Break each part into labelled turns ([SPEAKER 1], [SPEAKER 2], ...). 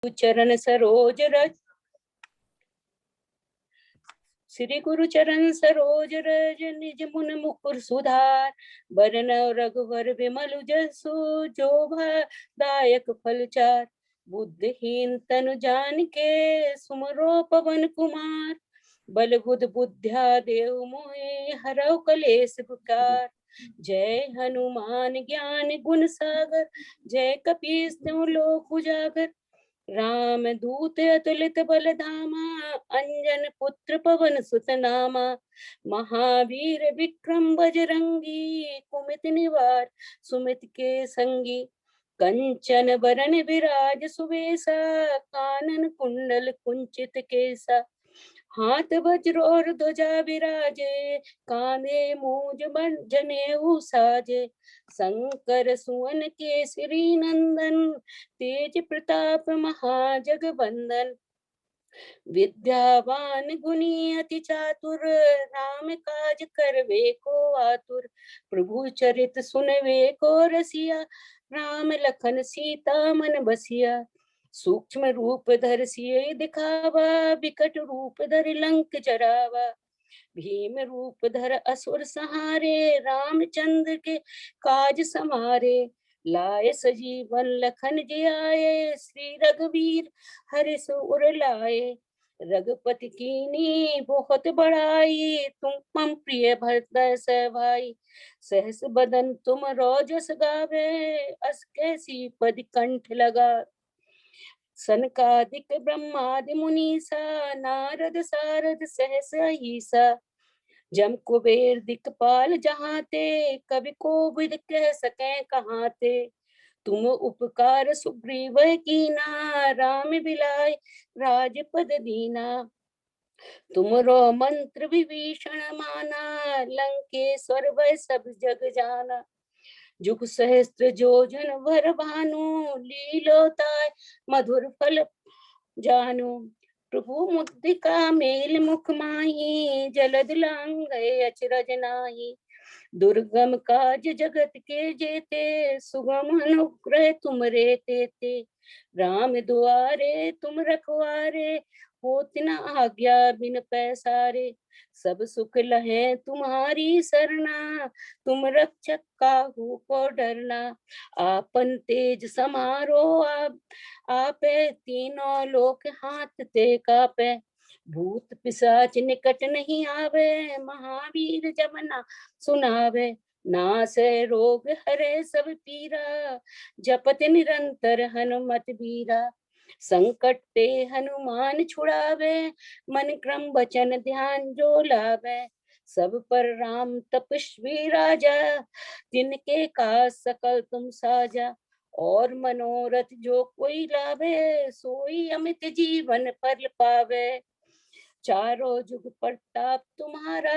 [SPEAKER 1] चरण सरोज रज, श्री गुरु चरण सरोज रज निज मुन मुकुर सुधार, बरन रघुवर विमल जसु जो दायक फल चार। बुद्धिहीन तनु जानिके सुमरो पवन कुमार, बल बुध बुद्ध्या देव मोहे हरौ कलेस विकार। जय हनुमान ज्ञान गुण सागर, जय कपीस तिहुँ लोक उजागर। राम दूत अतुलित बल धामा, अंजन पुत्र पवन सुत नामा। महावीर विक्रम बजरंगी, कुमित निवार सुमित के संगी। कंचन बरन विराज सुबेसा, कानन कुंडल कुंचित केसा। हाथ वज्र और ध्वजा विराजे, कांधे मूज जनेऊ साजे। शंकर सुवन केसरी नंदन, तेज प्रताप महाजगवंदन। विद्यावान गुणी अति चातुर, राम काज करवे को आतुर। प्रभु चरित सुनवे को रसिया, राम लखन सीता मन बसिया। सूक्ष्म रूप धर सिए दिखावा, विकट रूप धर लंक जरावा। भीम रूप धर असुर सहारे, रामचंद्र के काज समारे। लाए सजीवन लखन जियाए, श्री रघुवीर हर्ष उर लाए। रघुपति कीनी बहुत बड़ाई, तुम मम प्रिय भरत भाई। सहस बदन तुम रोजस गावे, अस कैसी पद कंठ लगा। सनकादिक ब्रह्मादि मुनीसा, नारद सारद सहस ईसा। जम कुबेर दिक्पाल जहाँ ते, कवि कोविद कह सके कहाँ ते। तुम उपकार सुग्रीव कीना, राम बिलाय राजपद दीना। तुमरो मंत्र विभीषण माना, लंकेश्वर वै सब जग जाना। जुग सहस्त्र जोजन भर भानु, लीलोताय मधुर फल जानु। प्रभु मुद्रिका मेल मुख माही, जलद लांग गए अचरज नाही। दुर्गम काज जगत के जेते, सुगम अनुग्रह तुम रे तेते। राम दुआरे तुम रखवारे, होत न आज्ञा बिन पैसारे। सब सुख लहे तुम्हारी सरना, तुम रक्षक काहू को डरना। आपन तेज समारो आपे, तीनों लोक हाथ ते कापे। भूत पिशाच निकट नहीं आवे, महावीर जब ना सुनावे। नासै रोग हरे सब पीरा, जपत निरंतर हनुमत बीरा। संकट ते हनुमान छुड़ावे, मन क्रम वचन ध्यान जो लावे। सब पर राम तपस्वी राजा, जिनके काज सकल तुम साजा। और मनोरथ जो कोई लावे, सोई अमित जीवन फल पावे। चारों जुग प्रताप तुम्हारा,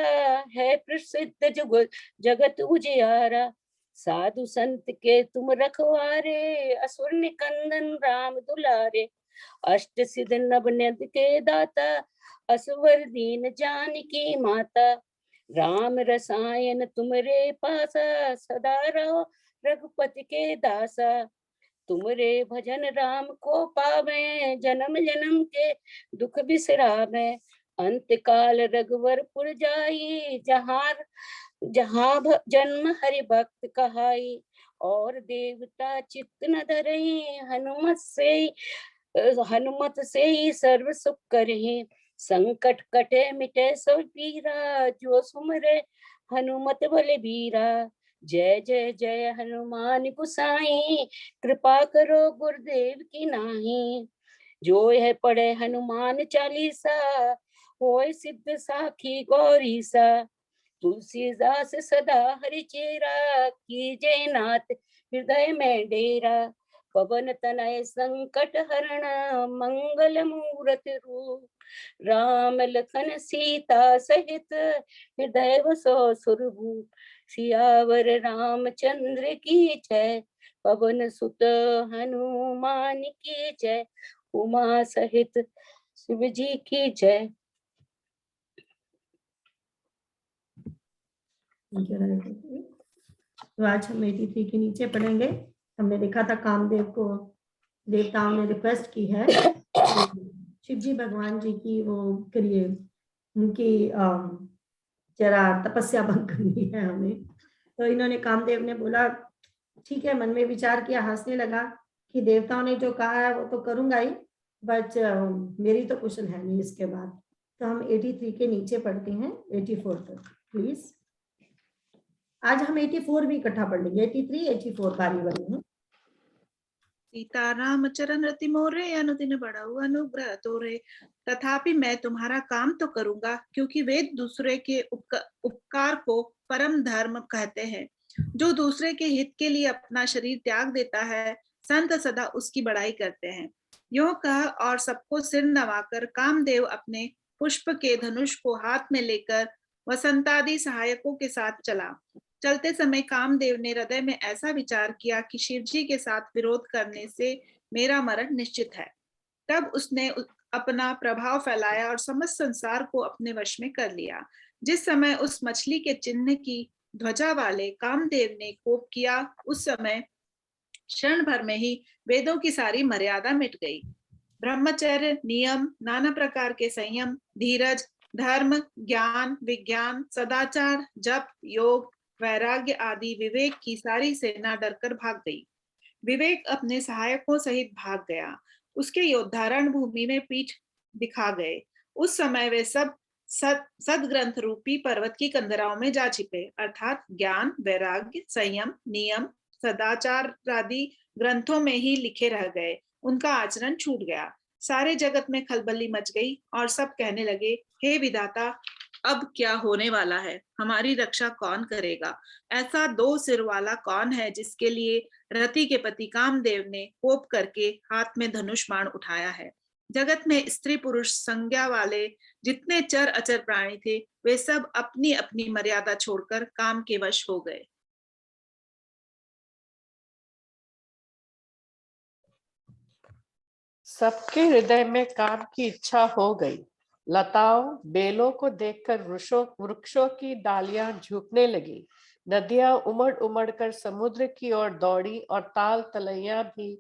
[SPEAKER 1] है प्रसिद्ध जुग जगत उजियारा। साधु संत के तुम रखवारे, असुर निकंदन राम दुलारे। अष्ट सिद्ध नव निधि के दाता, असवर दीन जानकी माता। राम रसायन तुमरे पासा, सदा रहो रघुपति के दासा। तुमरे भजन राम को पावे, जन्म जन्म के दुख बिसरावे। अंत काल रघुवरपुर जाई, जहाँ जन्म हरि भक्त कहाई। और देवता चित्त न धरई, हनुमत से ही सर्व सुख करहि। संकट कटे मिटे सब पीरा, जो सुमरे हनुमत बलबीरा। जय जय जय हनुमान गुसाई, कृपा करो गुरुदेव की नाही। जो यह पढ़े हनुमान चालीसा, होय सिद्ध साखी गौरी सा। तुलसीदास सदा हरि चेरा, कीजय नाथ हृदय में डेरा। पवन तनय संकट हरण, मंगल मूरत रूप। राम लखन सीता सहित, हृदय बसो सुरभूप। सियावर रामचंद्र की जय, पवन सुत हनुमान की जय। उमा सहित शिव जी की जय।
[SPEAKER 2] तो आज हम 83 के नीचे पढ़ेंगे। हमने देखा था कामदेव को देवताओं ने रिक्वेस्ट की है शिव जी भगवान जी की वो करिए, उनकी जरा तपस्या भंग करनी है हमें। तो इन्होंने कामदेव ने बोला ठीक है, मन में विचार किया, हंसने लगा कि देवताओं ने जो कहा है वो तो करूंगा ही, बट मेरी तो कुशल है नहीं इसके बाद। तो हम 83 के नीचे पढ़ते हैं 84 तक प्लीज। आज हम 84 भी इकट्ठा पढ़ लेंगे, 83 84 बारी बनी है।
[SPEAKER 3] सीताराम चरण रति मोरे अनुदिन बढ़ाऊ अनुग्रह तोरे। तथापि मैं तुम्हारा काम तो करूंगा, क्योंकि वेद दूसरे के उपकार को परम धर्म कहते हैं। जो दूसरे के हित के लिए अपना शरीर त्याग देता है, संत सदा उसकी बड़ाई करते हैं। यो कह और सबको सिर नवाकर कामदेव अपने पुष्प के धनुष को हाथ में लेकर वसंतादि सहायकों के साथ चला। चलते समय कामदेव ने हृदय में ऐसा विचार किया कि शिवजी के साथ विरोध करने से मेरा मरण निश्चित है। तब उसने अपना प्रभाव फैलाया और समस्त संसार को अपने वश में कर लिया। जिस समय उस मछली के चिन्ह की ध्वजा वाले कामदेव ने कोप किया, उस समय क्षण भर में ही वेदों की सारी मर्यादा मिट गई। ब्रह्मचर्य, नियम, नाना प्रकार के संयम, धीरज, धर्म, ज्ञान, विज्ञान, सदाचार, जप, योग, वैराग्य आदि विवेक की सारी सेना डरकर भाग गई। विवेक अपने सहायकों सहित भाग गया। उसके योद्धा रणभूमि में पीठ दिखा गए। उस समय वे सब सदग्रंथ रूपी पर्वत की कंदराओं में जा छिपे, अर्थात ज्ञान, वैराग्य, संयम, नियम, सदाचार आदि ग्रंथों में ही लिखे रह गए। उनका आचरण छूट गया। सारे जगत में खलबली मच गई और सब कहने लगे, हे विधाता, अब क्या होने वाला है? हमारी रक्षा कौन करेगा? ऐसा दो सिर वाला कौन है जिसके लिए रति के पति कामदेव ने कोप करके हाथ में धनुष बाण उठाया है? जगत में स्त्री पुरुष संज्ञा वाले जितने चर अचर प्राणी थे, वे सब अपनी अपनी मर्यादा छोड़कर काम के वश हो गए।
[SPEAKER 4] सबके हृदय में काम की इच्छा हो गई। लताओं बेलों को देखकर वृक्षों की डालियां झुकने लगी। नदियां उमड़ उमड़ कर समुद्र की ओर दौड़ी और ताल तलैया भी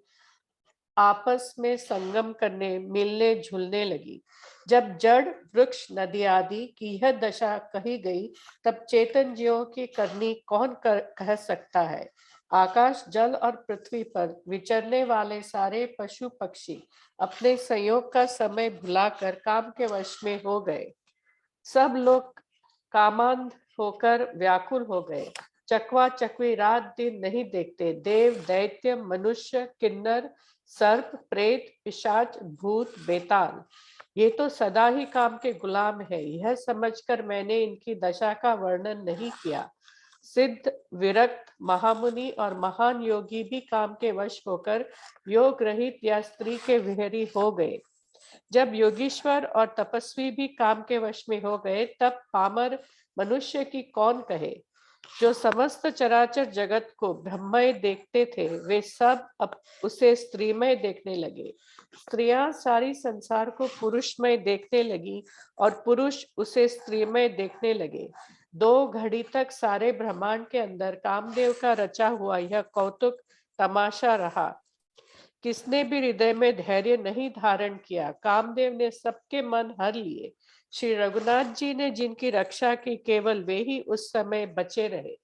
[SPEAKER 4] आपस में संगम करने मिलने झुलने लगी। जब जड़ वृक्ष नदी आदि की यह दशा कही गई, तब चेतन जीवों की करनी कौन कह सकता है। आकाश जल और पृथ्वी पर विचरने वाले सारे पशु पक्षी अपने संयोग का समय भुलाकर काम के वश में हो गए। सब लोग कामांध होकर व्याकुल हो गए। चकवा चकवी रात दिन नहीं देखते। देव दैत्य मनुष्य किन्नर सर्प प्रेत पिशाच भूत बेताल, ये तो सदा ही काम के गुलाम है। यह समझकर मैंने इनकी दशा का वर्णन नहीं किया। सिद्ध विरक्त महामुनि और महान योगी भी काम के वश होकर योग रहित या स्त्री के विहरी हो गए। जब योगीश्वर और तपस्वी भी काम के वश में हो गए, तब पामर मनुष्य की कौन कहे। जो समस्त चराचर जगत को ब्रह्ममय देखते थे, वे सब अब उसे स्त्रीमय देखने लगे। स्त्रियां सारी संसार को पुरुषमय देखने लगी और पुरुष उसे स्त्रीमय देखने लगे। 2 घड़ी तक सारे ब्रह्मांड के अंदर कामदेव का रचा हुआ यह कौतुक तमाशा रहा। किसने भी हृदय में धैर्य नहीं धारण किया। कामदेव ने सबके मन हर लिए। श्री रघुनाथ जी ने जिनकी रक्षा की, केवल वे ही उस समय बचे रहे।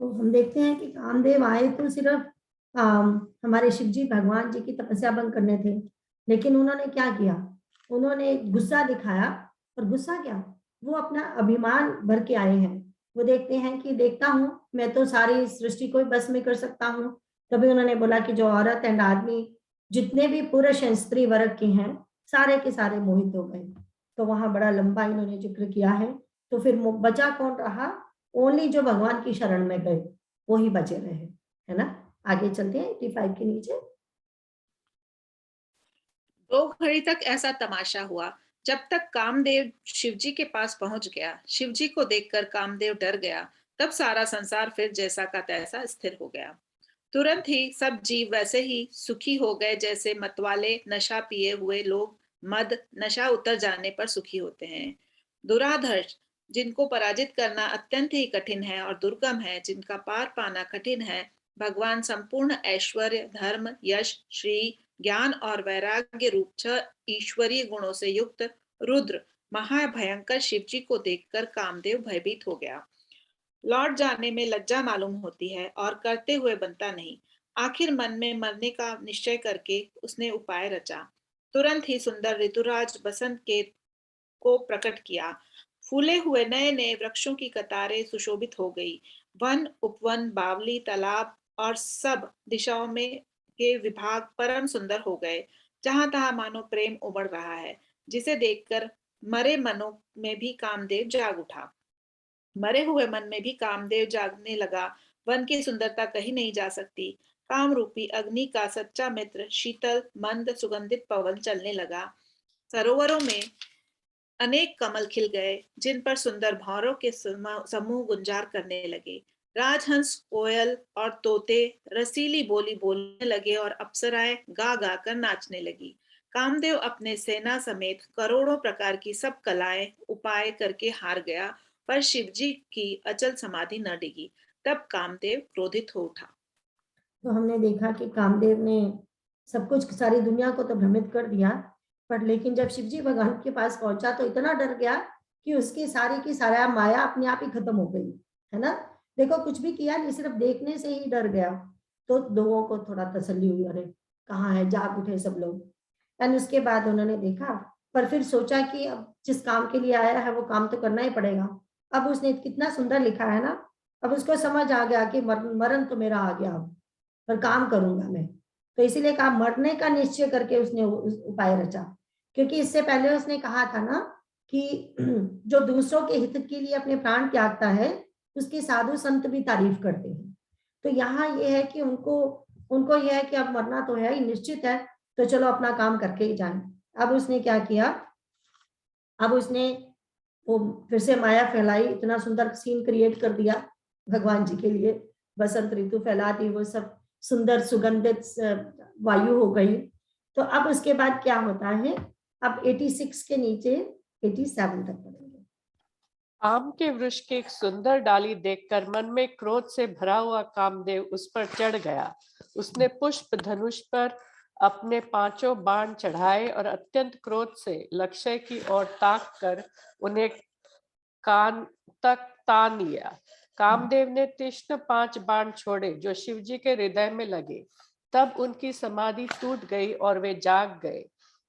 [SPEAKER 2] तो हम देखते हैं कि कामदेव आए तो सिर्फ हमारे शिव जी भगवान जी की तपस्या भंग करने थे, लेकिन उन्होंने क्या किया, उन्होंने गुस्सा दिखाया। और गुस्सा क्या, वो अपना अभिमान भर के आए हैं। वो देखते हैं कि देखता हूँ मैं तो सारी सृष्टि को बस में कर सकता हूँ। तभी उन्होंने बोला कि जो औरत एंड आदमी जितने भी पुरुष हैं स्त्री वर्ग के हैं, सारे के सारे मोहित हो गए। तो वहां बड़ा लंबा इन्होंने जिक्र किया है। तो फिर बचा कौन रहा, ओनली जो भगवान की शरण में गए वो ही बचे रहे, है ना। आगे चलते हैं 85 के नीचे।
[SPEAKER 3] 2 घड़ी तक ऐसा तमाशा हुआ, जब तक कामदेव शिवजी के पास पहुंच गया। शिवजी को देखकर कामदेव डर गया। तब सारा संसार फिर जैसा का तैसा स्थिर हो गया। तुरंत ही सब जीव वैसे ही सुखी हो गए जैसे मतवाले नशा पिए हुए लोग मद नशा उतर जाने पर सुखी होते हैं। दुराधर्ष, जिनको पराजित करना अत्यंत ही कठिन है और दुर्गम है, जिनका पार पाना कठिन है, भगवान संपूर्ण ऐश्वर्य, धर्म, यश, श्री, ज्ञान और वैराग्य रूप 6 ईश्वरीय गुणों से युक्त रुद्र महाभयंकर शिवजी को देखकर कामदेव भयभीत हो गया। लौट जाने में लज्जा मालूम होती है और करते हुए बनता नहीं। आखिर मन में मरने का निश्चय करके उसने उपाय रचा। तुरंत ही सुंदर ऋतुराज बसंत के को प्रकट किया। फूले हुए नए नए वृक्षों की कतारें सुशोभित हो गई। वन, उपवन, बावली, तालाब और सब दिशाओं में के विभाग परम सुंदर हो गए। जहां तहां मानो प्रेम उमड़ रहा है, जिसे देखकर मरे मनों में भी कामदेव जाग उठा। मरे हुए मन में भी कामदेव जागने लगा। वन की सुंदरता कहीं नहीं जा सकती। काम रूपी अग्नि का सच्चा मित्र शीतल मंद सुगंधित पवन चलने लगा। सरोवरों में अनेक कमल खिल गए, जिन पर सुंदर भंवरों के समूह गुंजार करने लगे। राजहंस, कोयल और तोते रसीली बोली बोलने लगे और अप्सराएं गा गा कर नाचने लगी। कामदेव अपने सेना समेत करोड़ों प्रकार की सब कलाएं उपाय करके हार गया, पर शिवजी की अचल समाधि न डिगी। तब कामदेव क्रोधित हो उठा।
[SPEAKER 2] तो हमने देखा कि कामदेव ने सब कुछ, सारी दुनिया को तो भ्रमित कर दिया, पर लेकिन जब शिवजी भगवान के पास पहुंचा तो इतना डर गया कि उसकी सारी की सारा माया अपने आप ही खत्म हो गई, है ना। देखो, कुछ भी किया नहीं, सिर्फ देखने से ही डर गया। तो लोगों को थोड़ा तसल्ली हुई, अरे कहाँ है, जाग उठे सब लोग। एंड उसके बाद उन्होंने देखा, पर फिर सोचा कि अब जिस काम के लिए आया है वो काम तो करना ही पड़ेगा। अब उसने कितना सुंदर लिखा है ना, अब उसको समझ आ गया कि मरण तो मेरा आ गया, अब पर काम करूंगा मैं। तो इसीलिए कहा, मरने का निश्चय करके उसने उपाय रचा। क्योंकि इससे पहले उसने कहा था ना कि जो दूसरों के हित के लिए अपने प्राण त्यागता है, उसकी साधु संत भी तारीफ करते हैं। तो यहाँ ये है कि उनको यह है कि अब मरना तो है ही, निश्चित है, तो चलो अपना काम करके ही जाए। अब उसने क्या किया, अब उसने वो फिर से माया फैलाई, इतना सुंदर सीन क्रिएट कर दिया भगवान जी के लिए। बसंत ऋतु फैला दी, वो सब सुंदर सुगंधित वायु हो गई। तो अब उसके बाद क्या होता है, अब 86 के नीचे 87 तक पढ़ेंगे।
[SPEAKER 4] आम के वृक्ष की एक सुंदर डाली देखकर मन में क्रोध से भरा हुआ कामदेव उस पर चढ़ गया। उसने पुष्प धनुष पर अपने 5 बाण चढ़ाए और अत्यंत क्रोध से लक्ष्य की ओर ताक कर उन्हें कान तक तान लिया। कामदेव ने तीक्ष्ण 5 बाण छोड़े जो शिवजी के हृदय में लगे। तब उनकी समाधि टूट गई और वे जाग गए।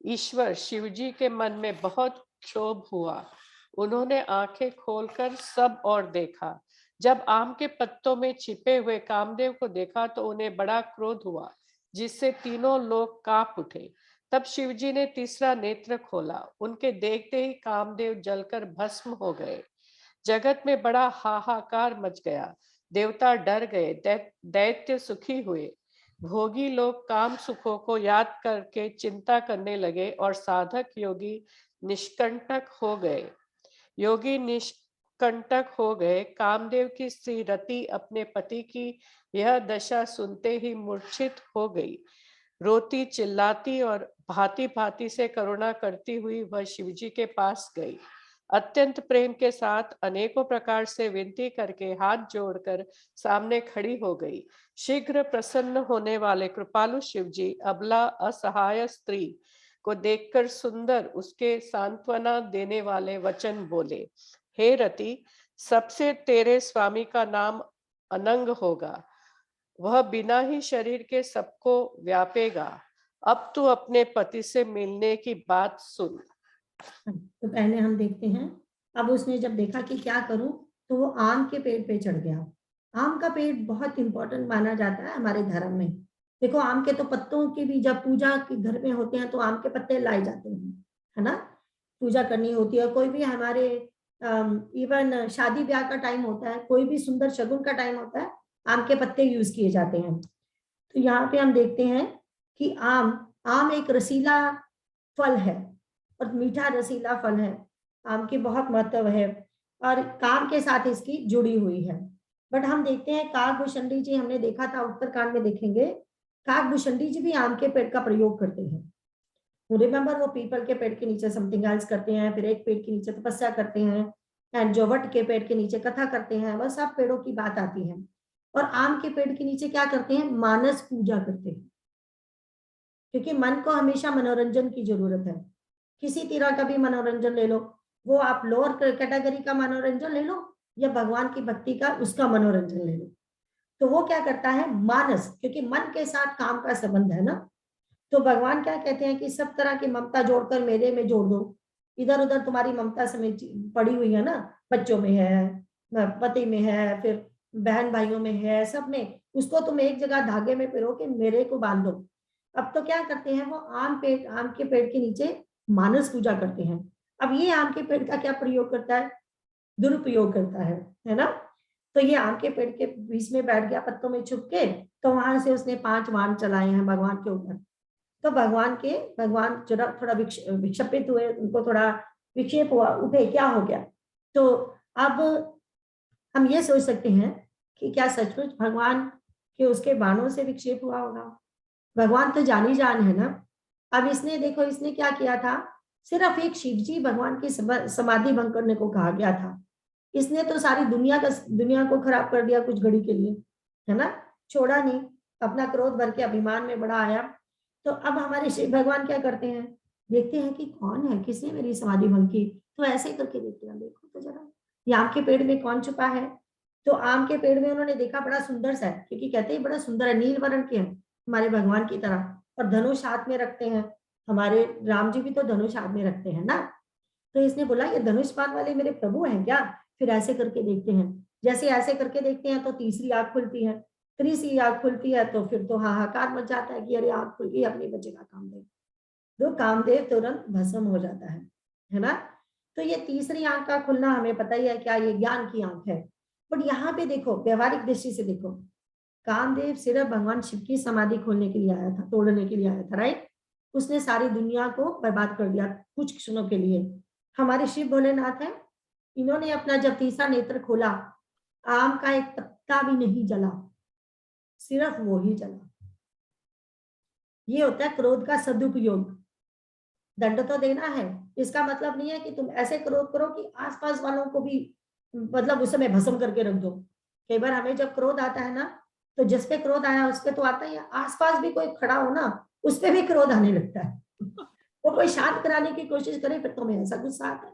[SPEAKER 4] ईश्वर शिवजी के मन में बहुत क्षोभ हुआ। उन्होंने आंखें खोलकर सब ओर देखा। जब आम के पत्तों में छिपे हुए कामदेव को देखा तो उन्हें बड़ा क्रोध हुआ, जिससे तीनों लोग कांप उठे। तब शिवजी ने तीसरा नेत्र खोला। उनके देखते ही कामदेव जलकर भस्म हो गए। जगत में बड़ा हाहाकार मच गया। देवता डर गए, दैत्य सुखी हुए। भोगी लोग काम सुखों को याद करके चिंता करने लगे और साधक योगी निष्कंटक हो गए। कामदेव की स्त्री रति अपने पति की यह दशा सुनते ही मूर्छित हो गई। रोती चिल्लाती और भांति भांति से करुणा करती हुई वह शिवजी के पास गई। अत्यंत प्रेम के साथ अनेकों प्रकार से विनती करके हाथ जोड़कर सामने खड़ी हो गई। शीघ्र प्रसन्न होने वाले कृपालु शिवजी अबला असहाय स्त्री को देखकर सुंदर उसके सांत्वना देने वाले वचन बोले। हे रति, सबसे तेरे स्वामी का नाम अनंग होगा। वह बिना ही शरीर के सबको व्यापेगा। अब तू अपने पति से मिलने की बात सुन।
[SPEAKER 2] तो पहले हम देखते हैं, अब उसने जब देखा कि क्या करूं, तो वो आम के पेड़ पे चढ़ गया। आम का पेड़ बहुत इंपॉर्टेंट माना जाता है हमारे धर्म में। देखो, आम के तो पत्तों की भी, जब पूजा के घर में होते हैं तो आम के पत्ते लाए जाते हैं, है ना। पूजा करनी होती है, कोई भी हमारे इवन शादी ब्याह का टाइम होता है, कोई भी सुंदर शगुन का टाइम होता है, आम के पत्ते यूज किए जाते हैं। तो यहाँ पे हम देखते हैं कि आम एक रसीला फल है और मीठा रसीला फल है। आम की बहुत महत्व है और काम के साथ इसकी जुड़ी हुई है। बट हम देखते हैं काकभूषणी जी, हमने देखा था उत्तरकांड में, देखेंगे काकभूषणी जी भी आम के पेड़ का प्रयोग करते हैं। रिमेंबर, वो पीपल के पेड़ के नीचे समथिंग एल्स करते हैं, फिर एक पेड़ के नीचे तपस्या करते हैं, एंड जो वट के पेड़ के नीचे कथा करते हैं, वह सब पेड़ों की बात आती है। और आम के पेड़ के नीचे क्या करते हैं, मानस पूजा करते हैं, क्योंकि मन को हमेशा मनोरंजन की जरूरत है। किसी तरह का भी मनोरंजन ले लो, वो आप लोअर कैटेगरी का मनोरंजन ले लो या भगवान की भक्ति का उसका मनोरंजन ले लो, तो वो क्या करता है, मानस, क्योंकि मन के साथ काम का संबंध है ना, तो भगवान क्या कहते हैं कि सब तरह की ममता जोड़कर मेरे में जोड़ दो। इधर उधर तुम्हारी ममता समेत पड़ी हुई है ना, बच्चों में है, पति में है, फिर बहन भाइयों में है, सब में, उसको तुम एक जगह धागे में पिरो के मेरे को बांध दो। अब तो क्या करते हैं वो, आम के पेड़ के नीचे मानस पूजा करते हैं। अब ये आम के पेड़ का क्या प्रयोग करता है, दुरुपयोग करता है ना। तो ये आम के पेड़ के बीच में बैठ गया पत्तों में छुप के, तो वहां से उसने 5 बाण चलाए हैं भगवान के ऊपर। तो भगवान जरा थोड़ा विक्षेपित हुए, उनको थोड़ा विक्षेप हुआ, उठे, क्या हो गया। तो अब हम ये सोच सकते हैं कि क्या सचमुच भगवान के उसके बाणों से विक्षेप हुआ होगा। भगवान तो जानी जान है ना। अब इसने देखो, इसने क्या किया था, सिर्फ एक शिव जी भगवान की समाधि भंग करने को कहा गया था, इसने तो सारी दुनिया को खराब कर दिया कुछ घड़ी के लिए, है ना, छोड़ा नहीं, अपना क्रोध भर के अभिमान में बड़ा आया। तो अब हमारे शिव भगवान क्या करते हैं, देखते हैं कि कौन है, किसने मेरी समाधि भंग की, तो ऐसे करके देखते हैं, देखो तो जरा ये आम के पेड़ में कौन छुपा है। तो आम के पेड़ में उन्होंने देखा, बड़ा सुंदर सा है, क्योंकि कहते हैं बड़ा सुंदर है, नील वर्ण के हैं हमारे भगवान की तरह, और धनुष हाथ में रखते हैं, हमारे राम जी भी तो धनुष हाथ में रखते हैं ना। तो इसने बोला ये धनुष बाण वाले मेरे प्रभु हैं क्या, फिर ऐसे करके देखते हैं, जैसे ऐसे करके देखते हैं तो तीसरी आंख खुलती है, तीसरी आंख खुलती है तो फिर तो हाहाकार मच जाता है कि अरे आंख खुल गई, अपनी बचेगा कामदेव, तो कामदेव तुरंत भस्म हो जाता है ना। तो ये तीसरी आंख का खुलना हमें पता ही है क्या, ये ज्ञान की आंख है। बट यहाँ पे देखो, व्यवहारिक दृष्टि से देखो, कामदेव सिर्फ भगवान शिव की समाधि खोलने के लिए आया था, तोड़ने के लिए आया था, राइट। उसने सारी दुनिया को बर्बाद कर दिया कुछ क्षणों के लिए। हमारे शिव भोलेनाथ है, इन्होंने अपना जब तीसरा नेत्र खोला, आम का एक पत्ता भी नहीं जला, सिर्फ वो ही जला। ये होता है क्रोध का सदुपयोग। दंड तो देना है, इसका मतलब नहीं है कि तुम ऐसे क्रोध करो कि आसपास वालों को भी मतलब उस समय भस्म करके रख दो। कई बार हमें जब क्रोध आता है ना, तो जिस पे क्रोध आया उस पे तो आता ही है, आसपास भी कोई खड़ा हो ना, उस पे भी क्रोध आने लगता है। वो कोई शांत कराने की कोशिश करे, फिर तुम्हें ऐसा गुस्सा आता है,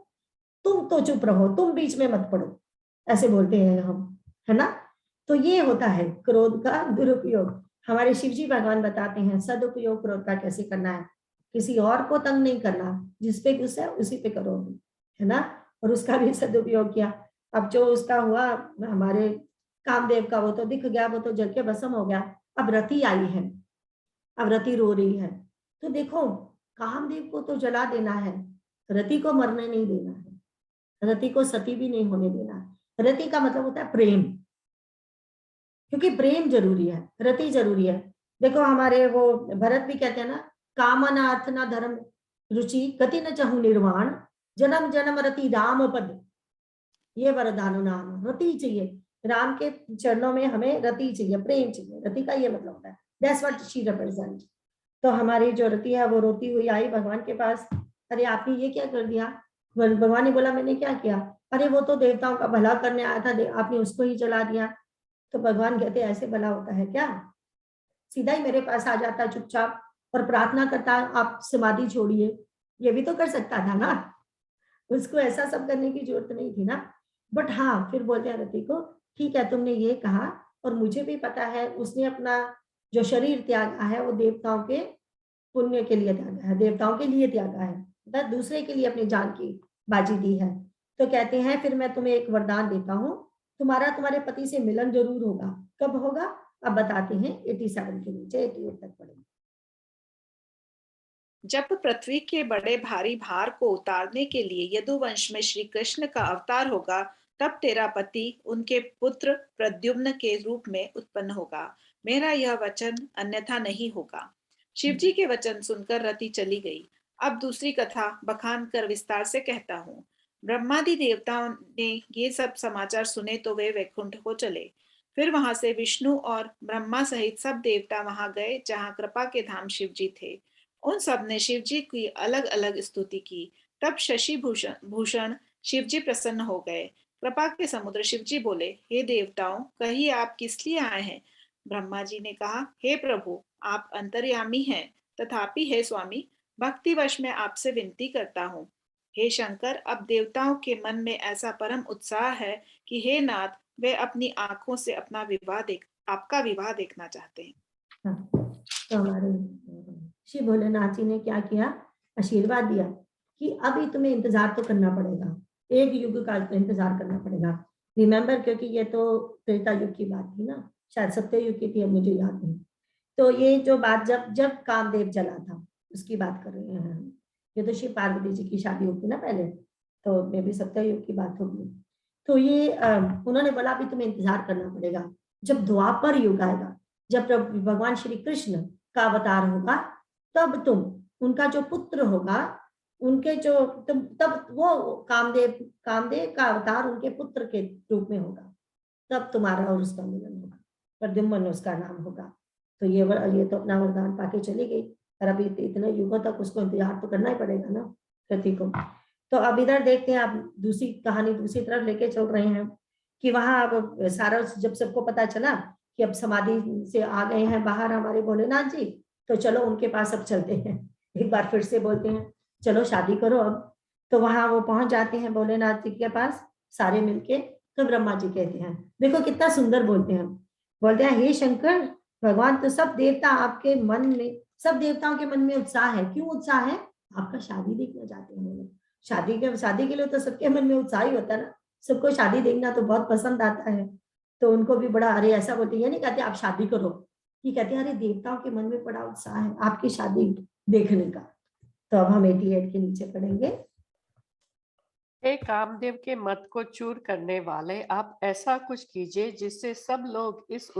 [SPEAKER 2] तुम तो चुप रहो, तुम बीच में मत पड़ो, ऐसे बोलते हैं हम, है ना। तो ये होता है क्रोध का दुरुपयोग। हमारे शिव जी भगवान बताते हैं सदुपयोग क्रोध का कैसे करना है, किसी और को तंग नहीं करना, जिसपे गुस्सा है उसी पे करो, है ना। और उसका भी सदुपयोग किया। अब जो उसका हुआ हमारे कामदेव का, वो तो दिख गया, वो तो जल के भस्म हो गया। अब रति आई है, अब रति रो रही है, तो देखो कामदेव को तो जला देना है, रति को मरने नहीं देना है, रति को सती भी नहीं होने देना है। रति का मतलब होता है प्रेम, क्योंकि प्रेम जरूरी है, रति जरूरी है। देखो हमारे वो भरत भी कहते हैं ना, काम न अर्थ न धर्म रुचि गति न चाहू निर्वाण, जन्म जन्म रति राम पद, ये वरदानो नाम, रति चाहिए, राम के चरणों में हमें रति चाहिए, प्रेम चाहिए, रति का ये मतलब होता है, दैट्स व्हाट शी रिप्रेजेंट। तो हमारी जो रति है वो रोती हुई आई भगवान के पास, अरे आपने ये क्या कर दिया। भगवान ने बोला मैंने क्या किया, अरे वो तो देवताओं का भला करने आया था, आपने उसको ही जला दिया। तो भगवान कहते ऐसे भला होता है क्या, सीधा ही मेरे पास आ जाता चुपचाप और प्रार्थना करता आप समाधि छोड़िए, ये भी तो कर सकता था ना, उसको ऐसा सब करने की जरूरत नहीं थी ना। बट हाँ, फिर बोलते हैं रति को, ठीक है तुमने ये कहा, और मुझे भी पता है उसने अपना जो शरीर त्यागा है वो देवताओं के पुण्य के लिए त्यागा है, देवताओं के लिए त्यागा है, बस दूसरे के लिए अपनी जान की बाजी दी है। तो कहते हैं फिर मैं तुम्हें एक वरदान देता हूँ, तुम्हारे पति से मिलन जरूर होगा। कब होगा, अब बताते हैं 87 के नीचे 88 तक पढ़ेंगे।
[SPEAKER 3] जब पृथ्वी के बड़े भारी भार को उतारने के लिए यदुवंश में श्री कृष्ण का अवतार होगा, तब तेरा पति उनके पुत्र प्रद्युम्न के रूप में उत्पन्न होगा। मेरा यह वचन अन्यथा नहीं होगा। शिवजी के वचन सुनकर रति चली गई। अब दूसरी कथा बखान कर विस्तार से कहता हूँ। ब्रह्मादि देवताओं ने ये सब समाचार सुने तो वे वैकुंठ को चले। फिर वहां से विष्णु और ब्रह्मा सहित सब देवता वहां गए जहां कृपा के धाम शिवजी थे। उन सब ने शिवजी की अलग अलग स्तुति की। तब शशि भूषण शिवजी प्रसन्न हो गए। कृपा के समुद्र शिवजी बोले, हे देवताओं, कहिए आप किस लिए आए हैं? ब्रह्मा जी ने कहा, हे प्रभु, आप अंतर्यामी हैं, तथापि हे स्वामी, भक्तिवश मैं आपसे विनती करता हूँ। हे शंकर, अब देवताओं के मन में ऐसा परम उत्साह है कि हे नाथ, वे अपनी आंखों से आपका विवाह देखना चाहते हैं।
[SPEAKER 2] हाँ, तो हमारे श्री भोलेनाथ जी ने क्या किया, आशीर्वाद दिया कि अभी तुम्हें इंतजार तो करना पड़ेगा, एक युग का तो इंतजार करना पड़ेगा। रिमेम्बर, क्योंकि ये तो त्रेता युग की बात थी ना, शायद सत्य युग की थी, अब मुझे याद नहीं। तो ये जो बात जब जब कामदेव जला था उसकी बात कर रहे हैं हम। ये तो शिव पार्वती जी की शादी होती ना पहले, तो मे भी सत्य युग की बात होगी। तो ये उन्होंने बोला अभी तुम्हें इंतजार करना पड़ेगा, जब द्वापर युग आएगा, जब भगवान श्री कृष्ण का अवतार होगा, तब तुम उनका जो पुत्र होगा, उनके जो तब वो कामदेव कामदेव का अवतार उनके पुत्र के रूप में होगा, तब तुम्हारा और उसका मिलन होगा, प्रद्युम्न उसका नाम होगा। तो ये तो अपना वरदान पाके चली गई, और अभी इतने युगों तक उसको इंतजार तो करना ही पड़ेगा ना कृति को। तो अब इधर देखते हैं, आप दूसरी कहानी दूसरी तरफ लेके चल रहे हैं कि वहां अब सारा जब सबको पता चला कि अब समाधि से आ गए हैं बाहर हमारे भोलेनाथ जी, तो चलो उनके पास अब चलते हैं। एक बार फिर से बोलते हैं चलो शादी करो अब। तो वहां वो पहुंच जाते हैं भोलेनाथ जी के पास सारे मिलके। तो ब्रह्मा जी कहते हैं, देखो कितना सुंदर बोलते हैं, बोलते हैं हे शंकर भगवान, तो सब देवता आपके मन में, सब देवताओं के मन में उत्साह है। क्यों उत्साह है? आपका शादी देखना चाहते हैं वो लोग। शादी के लिए तो सबके मन में उत्साह ही होता है ना, सबको शादी देखना तो बहुत पसंद आता है। तो उनको भी बड़ा, अरे ऐसा बोलते हैं, नहीं कहते आप शादी करो, ये कहते हैं अरे देवताओं के मन में बड़ा उत्साह है आपकी शादी देखने का। तो अब हम 88 के नीचे पढ़ेंगे।
[SPEAKER 4] हे कामदेव के मत को चूर करने वाले, आप ऐसा कुछ कीजिए जिससे सब लोग इस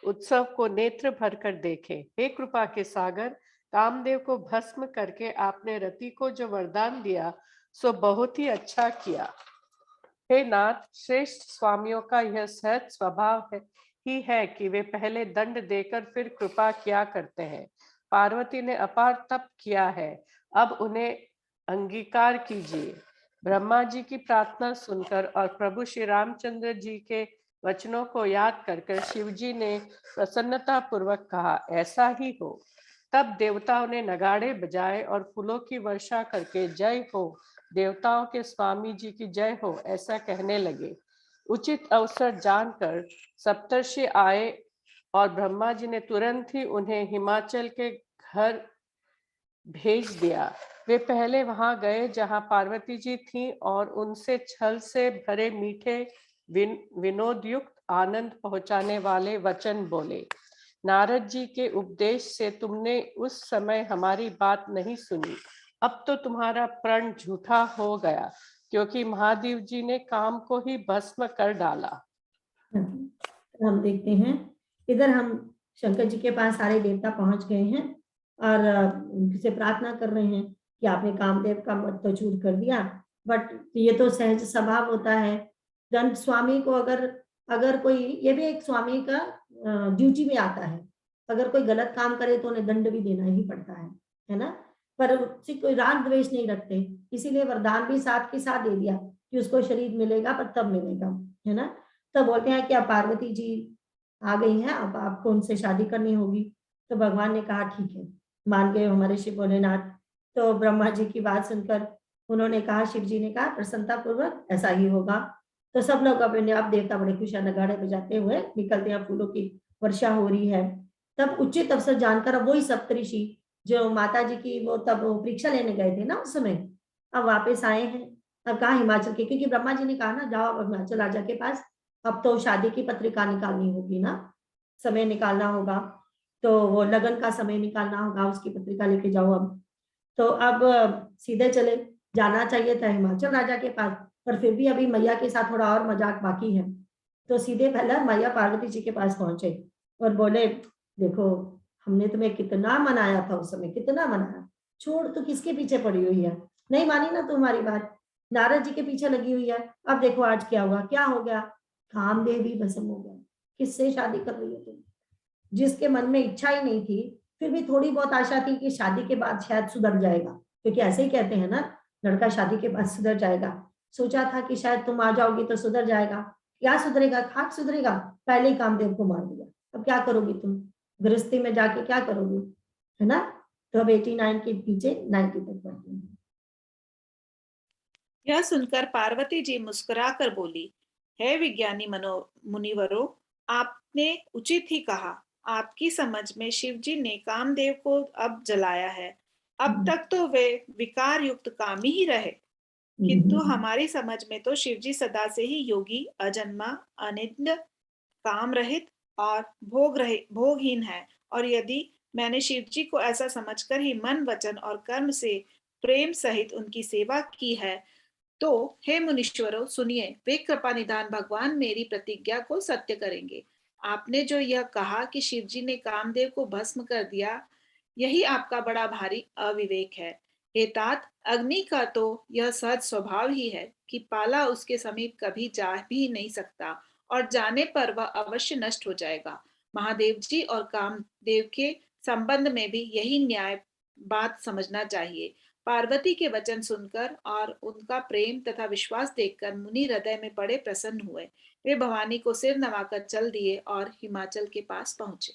[SPEAKER 4] उत्सव को नेत्र भर कर देखें। हे कृपा के सागर, कामदेव को भस्म करके आपने रति को जो वरदान दिया सो बहुत ही अच्छा किया। हे नाथ, श्रेष्ठ स्वामियों का यह सहज स्वभाव ही है कि वे पहले दंड देकर फिर कृपा किया करते हैं। पार्वती ने अपार तप किया है, अब उन्हें अंगीकार कीजिए। ब्रह्मा जी की प्रार्थना सुनकर और प्रभु श्री रामचंद्र जी के वचनों को याद कर शिव जी ने प्रसन्नता पूर्वक कहा, ऐसा ही हो। तब देवताओं ने नगाड़े बजाए और फूलों की वर्षा करके जय हो, देवताओं के स्वामी जी की जय हो, ऐसा कहने लगे। उचित अवसर जानकर सप्तर्षि आए और ब्रह्मा जी ने तुरंत ही उन्हें हिमाचल के घर भेज दिया। वे पहले वहां गए जहां पार्वती जी थीं और उनसे छल से भरे मीठे विनोदयुक्त आनंद पहुंचाने वाले वचन बोले। नारद जी के उपदेश से तुमने उस समय हमारी बात नहीं सुनी, अब तो तुम्हारा प्रण झूठा हो गया, क्योंकि महादेव जी ने काम को ही भस्म कर डाला।
[SPEAKER 2] हम देखते हैं इधर हम शंकर जी के पास सारे देवता पहुंच गए हैं और उनसे प्रार्थना कर रहे हैं कि आपने कामदेव का मत तो चूर कर दिया, बट ये तो सहज स्वभाव होता है। दंड स्वामी को अगर कोई, ये भी एक स्वामी का ड्यूटी में आता है, अगर कोई गलत काम करे तो उन्हें दंड भी देना ही पड़ता है ना। पर उससे कोई राग द्वेष नहीं रखते, इसीलिए वरदान भी साथ के साथ दे दिया कि उसको शरीर मिलेगा पर तब मिलेगा, है ना। तो बोलते हैं कि अब पार्वती जी आ गई हैं, अब आपको उनसे शादी करनी होगी। तो भगवान ने कहा ठीक है, मान गए हमारे शिव भोलेनाथ। तो ब्रह्मा जी की बात सुनकर उन्होंने कहा, शिव जी ने कहा प्रसन्नता पूर्वक ऐसा ही होगा। तो सब लोग अपने आप देवता बड़े खुश नगाड़े बजाते हुए निकलते हैं, फूलों की वर्षा हो रही है। तब उचित अवसर जानकर अब वही सप्तऋषि जो माता जी की वो तब परीक्षा लेने गए थे ना उस समय, अब वापस आए हैं। अब कहा हिमाचल के, क्योंकि ब्रह्मा जी ने कहा ना जाओ अब हिमाचल राजा के पास, अब तो शादी की पत्रिका निकालनी होगी ना, समय निकालना होगा, तो वो लगन का समय निकालना होगा, उसकी पत्रिका लेके जाओ अब। तो अब सीधे चले जाना चाहिए था हिमाचल राजा के पास, पर फिर भी अभी मैया के साथ थोड़ा और मजाक बाकी है। तो सीधे पहले मैया पार्वती जी के पास पहुंचे और बोले, देखो हमने तुम्हें कितना मनाया था उस समय, कितना मनाया, छोड़ तू किसके पीछे पड़ी हुई है, नहीं मानी ना तुम्हारी बात, नारद जी के पीछे लगी हुई है। अब देखो आज क्या हुआ, क्या हो गया, कामदेव भी भस्म हो गया। किससे शादी कर रही हो तुम, जिसके मन में इच्छा ही नहीं थी, फिर भी थोड़ी बहुत आशा थी कि शादी के बाद शायद सुधर जाएगा, क्योंकि ऐसे ही कहते हैं ना, लड़का शादी के बाद सुधर जाएगा। सोचा था कि शायद तुम आ जाओगी तो सुधर जाएगा। क्या सुधरेगा, खाक सुधरेगा, पहले ही कामदेव को मार दिया। अब क्या करोगी तुम, गृहस्थी में जाके क्या करोगी, है ना। तो अब 89 के पीछे 90 तक बढ़ती है।
[SPEAKER 3] यह सुनकर पार्वती जी मुस्कुराकर बोली, हे विज्ञानी मुनिवरों, आपने उचित ही कहा। आपकी समझ में शिव जी ने कामदेव को अब जलाया है। अब तक तो वे विकार युक्त कामी ही रहे, किंतु हमारी समझ में तो शिव जी सदा से ही योगी, अजन्मा, अनिंद्य, काम रहित और भोगहीन है। और यदि मैंने शिव जी को ऐसा समझकर ही मन, वचन और कर्म से प्रेम सहित उनकी सेवा की है, तो हे मुनीश्वरों सुनिए, वे कृपा निधान भगवान मेरी प्रतिज्ञा को सत्य करेंगे। आपने जो यह कहा कि शिव जी ने कामदेव को भस्म कर दिया, यही आपका बड़ा भारी अविवेक है। हे तात, अग्नि का तो यह सहज स्वभाव ही है कि पाला उसके समीप कभी जा भी नहीं सकता, और जाने पर वह अवश्य नष्ट हो जाएगा। महादेव जी और कामदेव के संबंध में भी यही न्याय बात समझना चाहिए। पार्वती के वचन सुनकर और उनका प्रेम तथा विश्वास देखकर मुनि हृदय में बड़े प्रसन्न हुए। वे भवानी को सिर नवाकर चल दिए और हिमाचल के पास पहुंचे।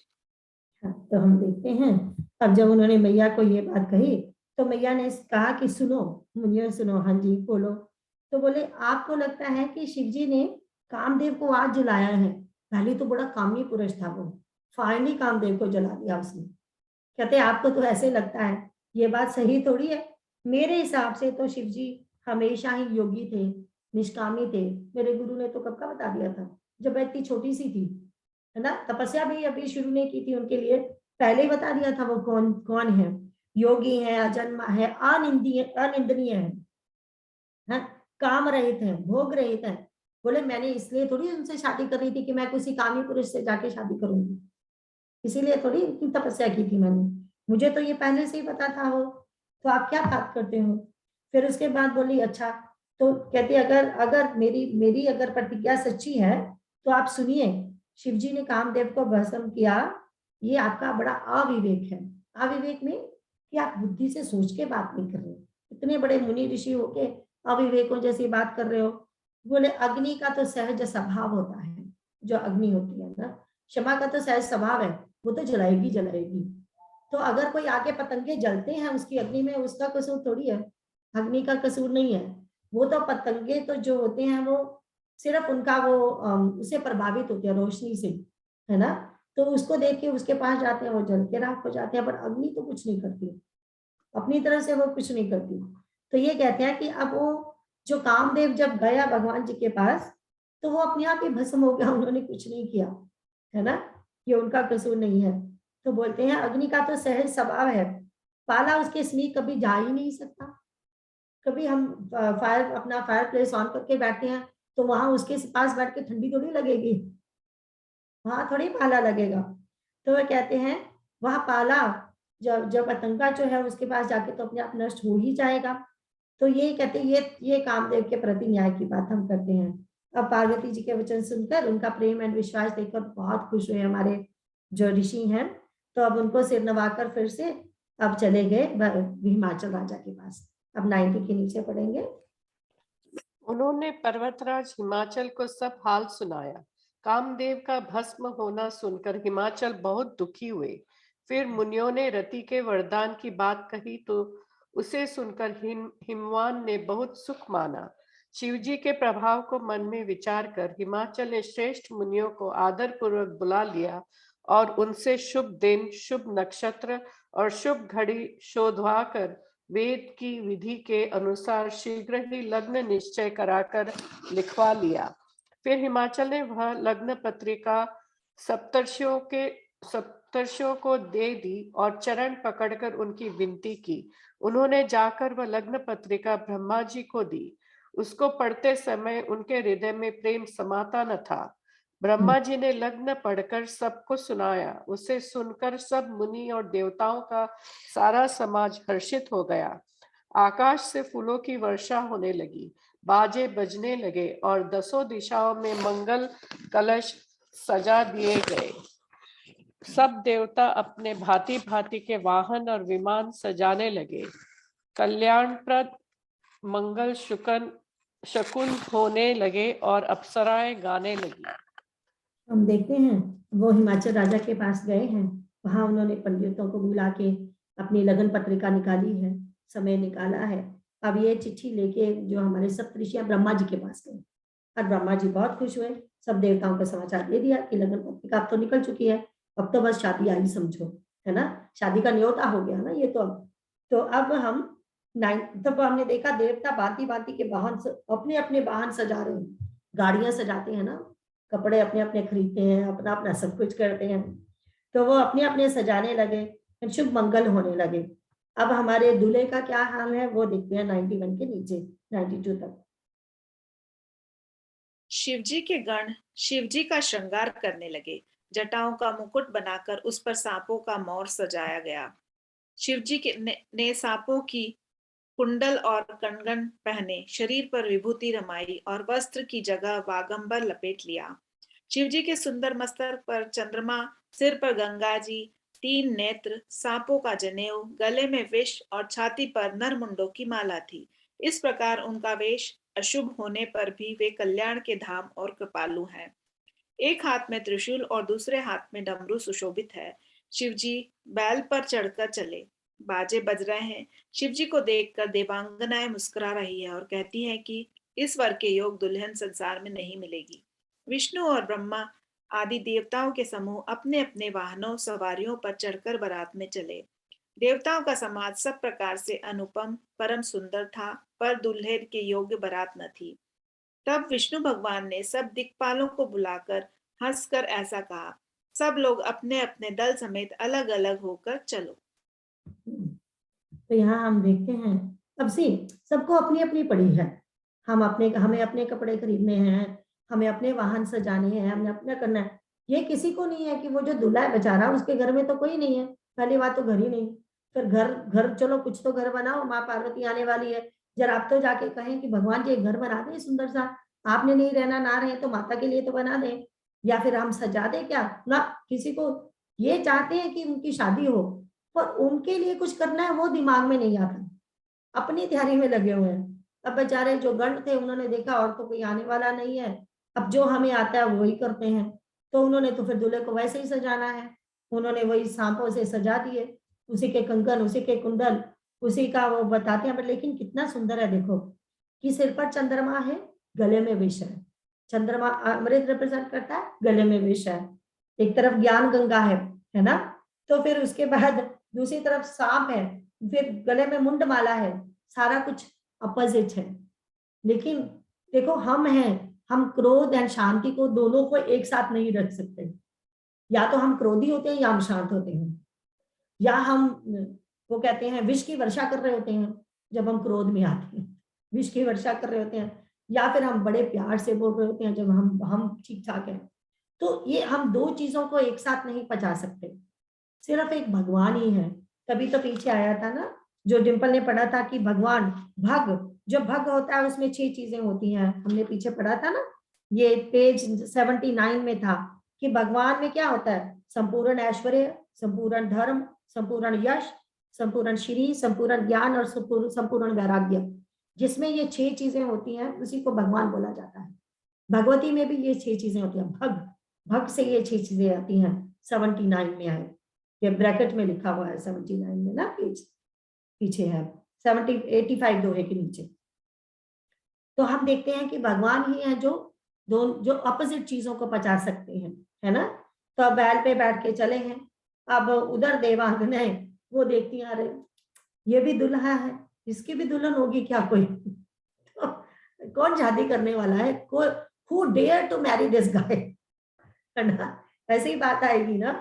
[SPEAKER 2] हाँ, तो हम देखते हैं अब जब उन्होंने मैया को ये बात कही तो मैया ने कहा कि सुनो मुनियों, सुनो। हाँ जी बोलो। तो बोले आपको लगता है कि शिव जी ने कामदेव को आज जलाया है। पहले तो बड़ा कामी पुरुष था वो, फाइनली कामदेव को जला दिया उसने। कहते आपको तो ऐसे लगता है, ये बात सही थोड़ी है। मेरे हिसाब से तो शिव जी हमेशा ही योगी थे, निष्कामी थे। मेरे गुरु ने तो कब का बता दिया था, जब मैं इतनी छोटी सी थी, है ना। तपस्या भी अभी शुरू नहीं की थी उनके लिए, पहले ही बता दिया था वो कौन कौन है। योगी है, अजन्मा है, अनिंदनीय है, काम रहित है, भोग रहित है। बोले मैंने इसलिए थोड़ी उनसे शादी कर रही थी कि मैं किसी कामी पुरुष से जाके शादी करूंगी, इसीलिए थोड़ी इतनी तपस्या की थी मैंने। मुझे तो ये पहले से ही पता था हो, तो आप क्या बात करते हो। फिर उसके बाद बोली अच्छा, तो कहती अगर अगर मेरी मेरी अगर प्रतिज्ञा सच्ची है तो आप सुनिए, शिव जी ने कामदेव को भस्म किया, ये आपका बड़ा अविवेक है। अविवेक में कि आप बुद्धि से सोच के बात नहीं कर रहे हो, इतने बड़े मुनि ऋषि होके अविवेकों जैसी बात कर रहे हो। बोले अग्नि का तो सहज स्वभाव होता है, जो अग्नि होती है ना, क्षमा का तो सहज स्वभाव है, वो तो जलाएगी जलाएगी। तो अगर कोई आके पतंगे जलते हैं उसकी अग्नि में, उसका कसूर थोड़ी है, अग्नि का कसूर नहीं है। वो तो पतंगे तो जो होते हैं वो सिर्फ उनका वो उससे प्रभावित होते हैं, रोशनी से, है ना। तो उसको देख के उसके पास जाते हैं, वो जल के राख हो जाते हैं, पर अग्नि तो कुछ नहीं करती, अपनी तरह से वो कुछ नहीं करती। तो ये कहते हैं कि अब वो जो कामदेव जब गया भगवान जी के पास, तो वो अपने आप ही भस्म हो गया, उन्होंने कुछ नहीं किया, है ना। ये उनका कसूर नहीं है। तो बोलते हैं अग्नि का तो सहज स्वभाव है, पाला उसके समीप कभी जा ही नहीं सकता। कभी हम फायर अपना फायर प्लेस ऑन करके बैठे हैं तो वहां उसके पास बैठ के ठंडी थोड़ी लगेगी, वहां थोड़ी पाला लगेगा। तो वे कहते हैं वहां पाला जब जब आतंका जो है उसके पास जाके तो अपने आप नष्ट हो ही जाएगा। तो ये कहते हैं ये कामदेव के प्रति न्याय की बात हम करते हैं। अब पार्वती जी के वचन सुनकर उनका प्रेम एंड विश्वास देखकर बहुत खुश हुए हमारे जो ऋषि हैं। तो अब उनको सिर नवाकर फिर से अब चले गए हिमाचल राजा के पास। अब 90 के नीचे पढ़ेंगे।
[SPEAKER 4] उन्होंने पर्वतराज हिमाचल को सब हाल सुनाया। कामदेव का भस्म होना सुनकर हिमाचल बहुत दुखी हुए। फिर मुनियों ने रति के वरदान की बात कही तो उसे सुनकर हिमवान ने बहुत सुख माना। शिवजी के प्रभाव को मन में विचार कर हिमाचल ने श्रेष्ठ मुनियों को आदर पूर्वक बुला लिया और उनसे शुभ दिन, शुभ नक्षत्र और शुभ घड़ी शोधवा कर वेद की विधि के अनुसार शीघ्र ही लग्न निश्चय कराकर लिखवा लिया। फिर हिमाचल ने वह लग्न पत्रिका सप्तर्षियों को दे दी और चरण पकड़कर उनकी विनती की। उन्होंने जाकर वह लग्न पत्रिका ब्रह्मा जी को दी। उसको पढ़ते समय उनके हृदय में प्रेम समाता न था। ब्रह्मा जी ने लग्न पढ़कर सबको सुनाया। उसे सुनकर सब मुनि और देवताओं का सारा समाज हर्षित हो गया। आकाश से फूलों की वर्षा होने लगी, बाजे बजने लगे और 10 दिशाओं में मंगल कलश सजा दिए गए। सब देवता अपने भांति भांति के वाहन और विमान सजाने लगे। कल्याणप्रद मंगल शकुन होने लगे और अप्सराएं गाने लगी।
[SPEAKER 2] हम देखते हैं वो हिमाचल राजा के पास गए हैं, वहां उन्होंने पंडितों को बुला के अपनी लगन पत्रिका निकाली है, समय निकाला है। अब ये चिट्ठी लेके जो हमारे सप्तऋषि ब्रह्मा जी के पास गए और ब्रह्मा जी बहुत खुश हुए, सब देवताओं को समाचार दे दिया कि लगन पत्रिका अब तो निकल चुकी है, अब तो बस शादी आई समझो, है ना, शादी का न्योता हो गया ना ये तो। अब हम तब हमने देखा देवता भांति भांति के वाहन अपने अपने वाहन सजा रहे हैं, गाड़ियां सजाते हैं ना, कपड़े अपने अपने खरीदते हैं, अपना अपना सब कुछ करते हैं, तो वो अपने अपने सजाने लगे, शुभ मंगल होने लगे। अब हमारे दूल्हे का क्या हाल है वो देखते हैं 91 के नीचे, 92 तक।
[SPEAKER 3] शिवजी के गण शिवजी का श्रृंगार करने लगे। जटाओं का मुकुट बनाकर उस पर सांपों का मोर सजाया गया। शिवजी ने सांपों की कुंडल और कंगन पहने, शरीर पर विभूति रमाई और वस्त्र की जगह वागंबर लपेट लिया। शिवजी के सुंदर मस्तक पर चंद्रमा, सिर पर गंगा जी, 3 नेत्र, सांपों का जनेऊ, गले में विष और छाती पर नरमुंडों की माला थी। इस प्रकार उनका वेश अशुभ होने पर भी वे कल्याण के धाम और कृपालु हैं। एक हाथ में त्रिशूल और दूसरे हाथ में डमरू सुशोभित है। शिवजी बैल पर चढ़कर चले, बाजे बज रहे हैं। शिवजी को देखकर देवांगनाएं मुस्कुरा रही है और कहती हैं कि इस वर के योग दुल्हन संसार में नहीं मिलेगी। विष्णु और ब्रह्मा आदि देवताओं के समूह अपने अपने वाहनों सवारियों पर चढ़कर बारात में चले। देवताओं का समाज सब प्रकार से अनुपम परम सुंदर था, पर दुल्हे के योग्य बारात न थी। तब विष्णु भगवान ने सब दिक्पालों को बुलाकर हंसकर ऐसा कहा, सब लोग अपने अपने दल समेत अलग अलग होकर चलो।
[SPEAKER 2] तो यहाँ हम देखते हैं अब सी सबको अपनी अपनी पड़ी है, हमें अपने कपड़े खरीदने हैं, हमें अपने वाहन सजाने हैं, हमें अपना करना है। ये किसी को नहीं है कि वो जो दूल्हा है बेचारा उसके घर में तो कोई नहीं है, पहली बात तो घर ही नहीं, फिर घर घर चलो कुछ तो घर बनाओ, माँ पार्वती आने वाली है, जरा आप तो जाके कहें कि भगवान जी एक घर बना दे सुंदर सा, आपने नहीं रहना ना रहे तो माता के लिए तो बना दे, या फिर हम सजा दे क्या ना, किसी को ये चाहते हैं कि उनकी शादी हो पर उनके लिए कुछ करना है वो दिमाग में नहीं आता, अपनी तैयारी में लगे हुए हैं। अब बेचारे जो गण थे उन्होंने देखा और तो कोई आने वाला नहीं है, अब जो हमें आता है वही करते हैं, तो उन्होंने तो फिर दूल्हे को वैसे ही सजाना है, उन्होंने वही सांपों से सजा दिए, उसी के कंकन उसी के कुंडल उसी का वो बताते हैं। लेकिन कितना सुंदर है देखो कि सिर पर चंद्रमा है, गले में विष है, चंद्रमा अमृत रिप्रेजेंट करता है, गले में विष है, एक तरफ ज्ञान गंगा है ना, तो फिर उसके बाद दूसरी तरफ सांप है, फिर गले में मुंड माला है, सारा कुछ अपोजिट है। लेकिन देखो हम हैं, हम क्रोध एंड शांति को दोनों को एक साथ नहीं रख सकते, या तो हम क्रोधी होते हैं या हम शांत होते हैं, या हम वो कहते हैं विष की वर्षा कर रहे होते हैं जब हम क्रोध में आते हैं, विष की वर्षा कर रहे होते हैं, या फिर हम बड़े प्यार से बोल रहे होते हैं जब हम ठीक ठाक हैं। तो ये हम दो चीजों को एक साथ नहीं पचा सकते, सिर्फ एक भगवान ही है। तभी तो पीछे आया था ना जो डिम्पल ने पढ़ा था कि भगवान भग, जो भग होता है उसमें 6 चीजें होती हैं, हमने पीछे पढ़ा था ना, ये पेज 79 में था कि भगवान में क्या होता है, संपूर्ण ऐश्वर्य, संपूर्ण धर्म, संपूर्ण यश, संपूर्ण श्री, संपूर्ण ज्ञान और संपूर्ण वैराग्य, जिसमें ये 6 चीजें होती हैं उसी को भगवान बोला जाता है। भगवती में भी ये 6 चीजें होती हैं, भग भग से ये 6 चीजें आती हैं, 79 में आए, ये ब्रैकेट में लिखा हुआ है 79 में ना, पेज पीछे है 85 दोहे के नीचे। तो हम देखते हैं कि भगवान ही है जो अपोजिट चीजों को पचा सकते हैं, है ना। तो अब बैल पे बैठ के चले हैं, अब उधर देवांगनाएं वो देखती हैं, अरे ये भी दुल्हा है, इसकी भी दुल्हन होगी क्या कोई तो कौन शादी करने वाला है, कोई who dare to marry this guy, है ना, ऐसे ही बात आएगी ना,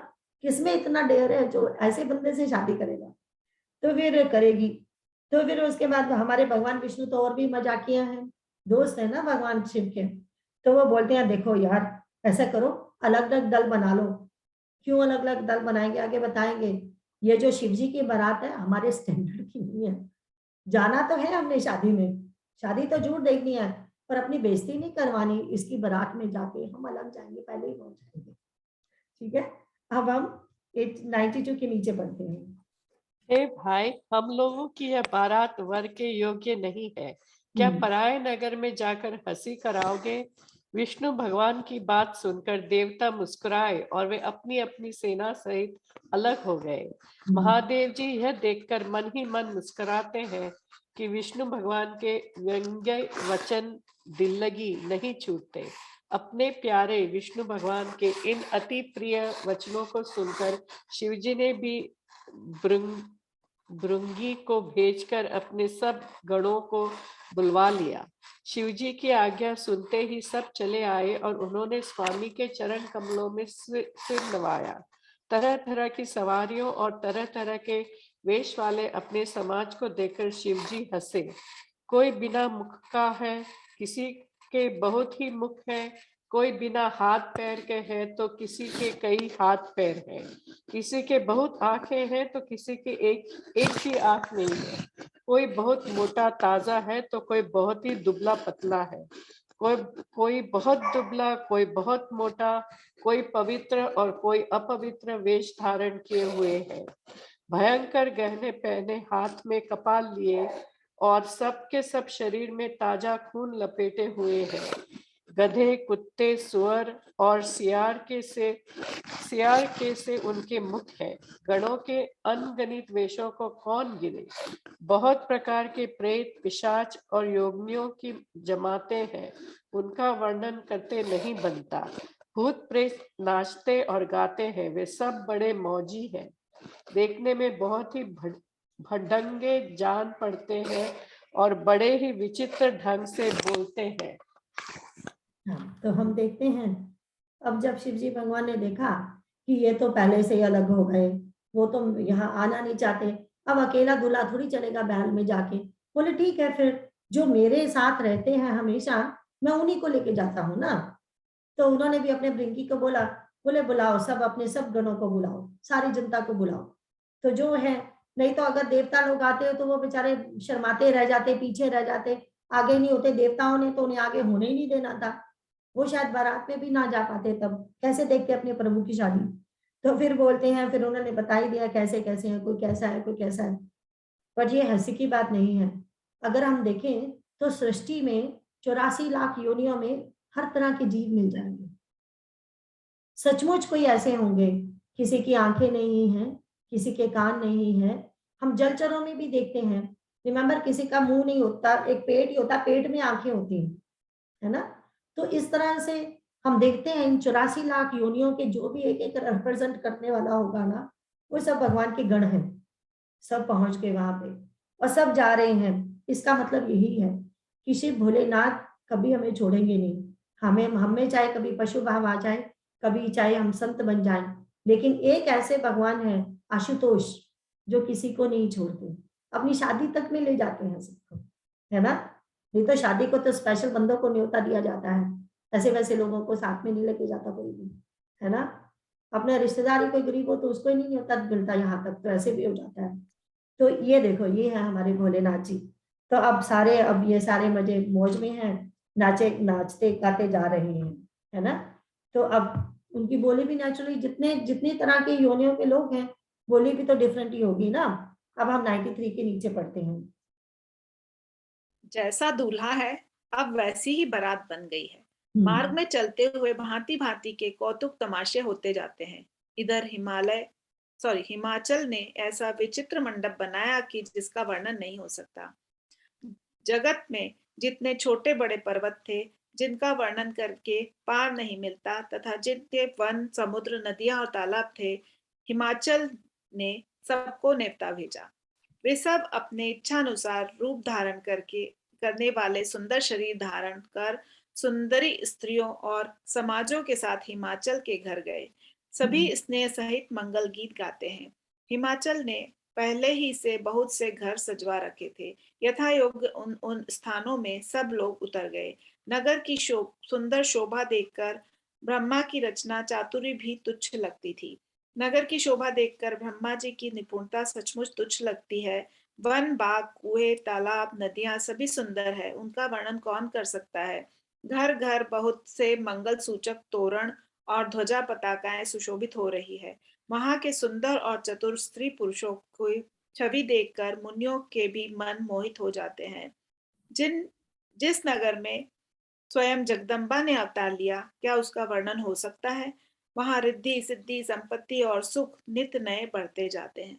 [SPEAKER 2] किसमें इतना डेयर है जो ऐसे बंदे से शादी करेगा, तो फिर करेगी। तो फिर उसके बाद हमारे भगवान विष्णु तो और भी मजाकिया हैं, दोस्त है ना भगवान शिव के, तो वो बोलते हैं देखो यार ऐसा करो अलग अलग दल बना लो। क्यों अलग अलग दल बनाएंगे, आगे बताएंगे। ये जो शिव जी की बारात है हमारे स्टैंडर्ड की नहीं है, जाना तो है हमने शादी में, शादी तो जरूर देखनी है, पर अपनी बेइज्जती नहीं करवानी, इसकी बारात में जाके हम अलग जाएंगे, पहले ही पहुंच जाएंगे। ठीक है, अब हम 92 के नीचे पढ़ते हैं।
[SPEAKER 4] हे भाई, हम लोगों की यह बारात वर के योग्य नहीं है, क्या पराये नगर में जाकर हंसी कराओगे? विष्णु भगवान की बात सुनकर देवता मुस्कुराए और वे अपनी अपनी सेना सहित अलग हो गए। महादेव जी यह देखकर मन ही मन मुस्कुराते हैं कि विष्णु भगवान के व्यंग्य वचन दिल लगी नहीं छूटते। अपने प्यारे विष्णु भगवान के इन अति प्रिय वचनों को सुनकर शिवजी ने भी भृंगी को भेजकर अपने सब गणों को बुलवा लिया। शिवजी की आज्ञा सुनते ही सब चले आए और उन्होंने स्वामी के चरण कमलों में सिर नवाया। तरह तरह की सवारियों और तरह तरह के वेश वाले अपने समाज को देखकर शिवजी हंसे। कोई बिना मुख का है, किसी के बहुत ही मुख है, कोई बिना हाथ पैर के है तो किसी के कई हाथ पैर हैं, किसी के बहुत आंखें हैं तो किसी के एक ही आंख नहीं है, कोई बहुत मोटा ताजा है तो कोई बहुत ही दुबला पतला है, कोई बहुत दुबला, कोई बहुत मोटा, कोई पवित्र और कोई अपवित्र वेश धारण किए हुए है। भयंकर गहने पहने, हाथ में कपाल लिए और सबके सब शरीर में ताजा खून लपेटे हुए हैं। गधे, कुत्ते, सुअर और सियार के से उनके मुख है। गणों के अनगिनत वेशों को कौन गिने। बहुत प्रकार के प्रेत, पिशाच और योगिनियों की जमाते हैं, उनका वर्णन करते नहीं बनता। भूत प्रेत नाचते और गाते हैं, वे सब बड़े मौजी हैं, देखने में बहुत ही भड़ंगे जान पड़ते हैं और बड़े ही विचित्र ढंग से बोलते हैं।
[SPEAKER 2] तो हम देखते हैं अब जब शिवजी भगवान ने देखा कि ये तो पहले से ही अलग हो गए, वो तो यहाँ आना नहीं चाहते, अब अकेला दूल्हा थोड़ी चलेगा महल में जाके। बोले ठीक है, फिर जो मेरे साथ रहते हैं हमेशा मैं उन्हीं को लेके जाता हूँ ना। तो उन्होंने भी अपने भृंगी को बोला, बोले बुलाओ सब, अपने सब गणों को बुलाओ, सारी जनता को बुलाओ। तो जो है, नहीं तो अगर देवता लोग आते तो वो बेचारे शर्माते रह जाते, पीछे रह जाते, आगे नहीं होते। देवताओं ने तो उन्हें आगे होने ही नहीं देना था, वो शायद बारात में भी ना जा पाते, तब कैसे देखते अपने प्रभु की शादी। तो फिर बोलते हैं, फिर उन्होंने बता ही दिया कैसे कैसे है, कोई कैसा है कोई कैसा है। पर ये हंसी की बात नहीं है। अगर हम देखें तो सृष्टि में 84 लाख योनियों में हर तरह के जीव मिल जाएंगे। सचमुच कोई ऐसे होंगे किसी की आंखें नहीं हैं, किसी के कान नहीं है। हम जलचरों में भी देखते हैं, रिमेम्बर किसी का मुंह नहीं होता, एक पेट ही होता, पेट में आंखें होती हैं, है ना। तो इस तरह से हम देखते हैं इन 84 लाख योनियों के जो भी एक एक रिप्रेजेंट करने वाला होगा ना, वो सब भगवान के गण हैं। सब पहुंच गए वहां पे और सब जा रहे हैं। इसका मतलब यही है कि शिव भोलेनाथ कभी हमें छोड़ेंगे नहीं। हमें चाहे कभी पशु भाव आ जाए, कभी चाहे हम संत बन जाएं, लेकिन एक ऐसे भगवान है आशुतोष जो किसी को नहीं छोड़ते, अपनी शादी तक में ले जाते हैं सबको, है ना। नहीं तो शादी को तो स्पेशल बंदों को न्योता दिया जाता है, ऐसे वैसे लोगों को साथ में नहीं लेके जाता कोई भी, है ना। अपने रिश्तेदारी कोई गरीब हो तो उसको ही नहीं न्योता मिलता, यहाँ तक तो ऐसे भी हो जाता है। तो ये देखो, ये है हमारे भोलेनाथ जी। तो अब ये सारे मजे मौज में हैं, नाचते गाते जा रहे हैं, है ना। तो अब उनकी बोली भी नेचुरली जितनी तरह के योनियों के लोग हैं, बोली भी तो डिफरेंट ही होगी ना। अब हम 93 के नीचे पढ़ते हैं।
[SPEAKER 3] जैसा दूल्हा है अब वैसी ही बारात बन गई है। मार्ग में चलते हुए भांति भांति के कौतुक तमाशे होते जाते हैं। इधर हिमाचल ने ऐसा विचित्र मंडप बनाया कि जिसका वर्णन नहीं हो सकता। जगत में जितने छोटे बड़े पर्वत थे जिनका वर्णन करके पार नहीं मिलता, तथा जिनके वन, समुद्र, नदियां और तालाब थे, हिमाचल ने सबको नेवता भेजा। वे सब अपने इच्छानुसार रूप धारण करने वाले सुंदर शरीर धारण कर सुंदरी स्त्रियों और समाजों के साथ हिमाचल के घर गए। सभी स्नेह सहित मंगल गीत गाते हैं। हिमाचल ने पहले ही से बहुत से घर सजवा रखे थे। यथा योग्य उन स्थानों में सब लोग उतर गए। नगर की सुंदर शोभा देखकर ब्रह्मा की रचना चातुरी भी तुच्छ लगती थी। नगर की शोभा देखकर ब्रह्मा जी की निपुणता सचमुच तुच्छ लगती है। वन, बाग, कुएं, तालाब, नदियां सभी सुंदर है, उनका वर्णन कौन कर सकता है। घर घर बहुत से मंगल सूचक तोरण और ध्वजा पताकाएं सुशोभित हो रही है। वहां के सुंदर और चतुर स्त्री पुरुषों को छवि देखकर मुनियों के भी मन मोहित हो जाते हैं। जिन जिस नगर में स्वयं जगदम्बा ने अवतार लिया, क्या उसका वर्णन हो सकता है? वहां रिद्धि सिद्धि संपत्ति और सुख नित्य नए बढ़ते जाते हैं।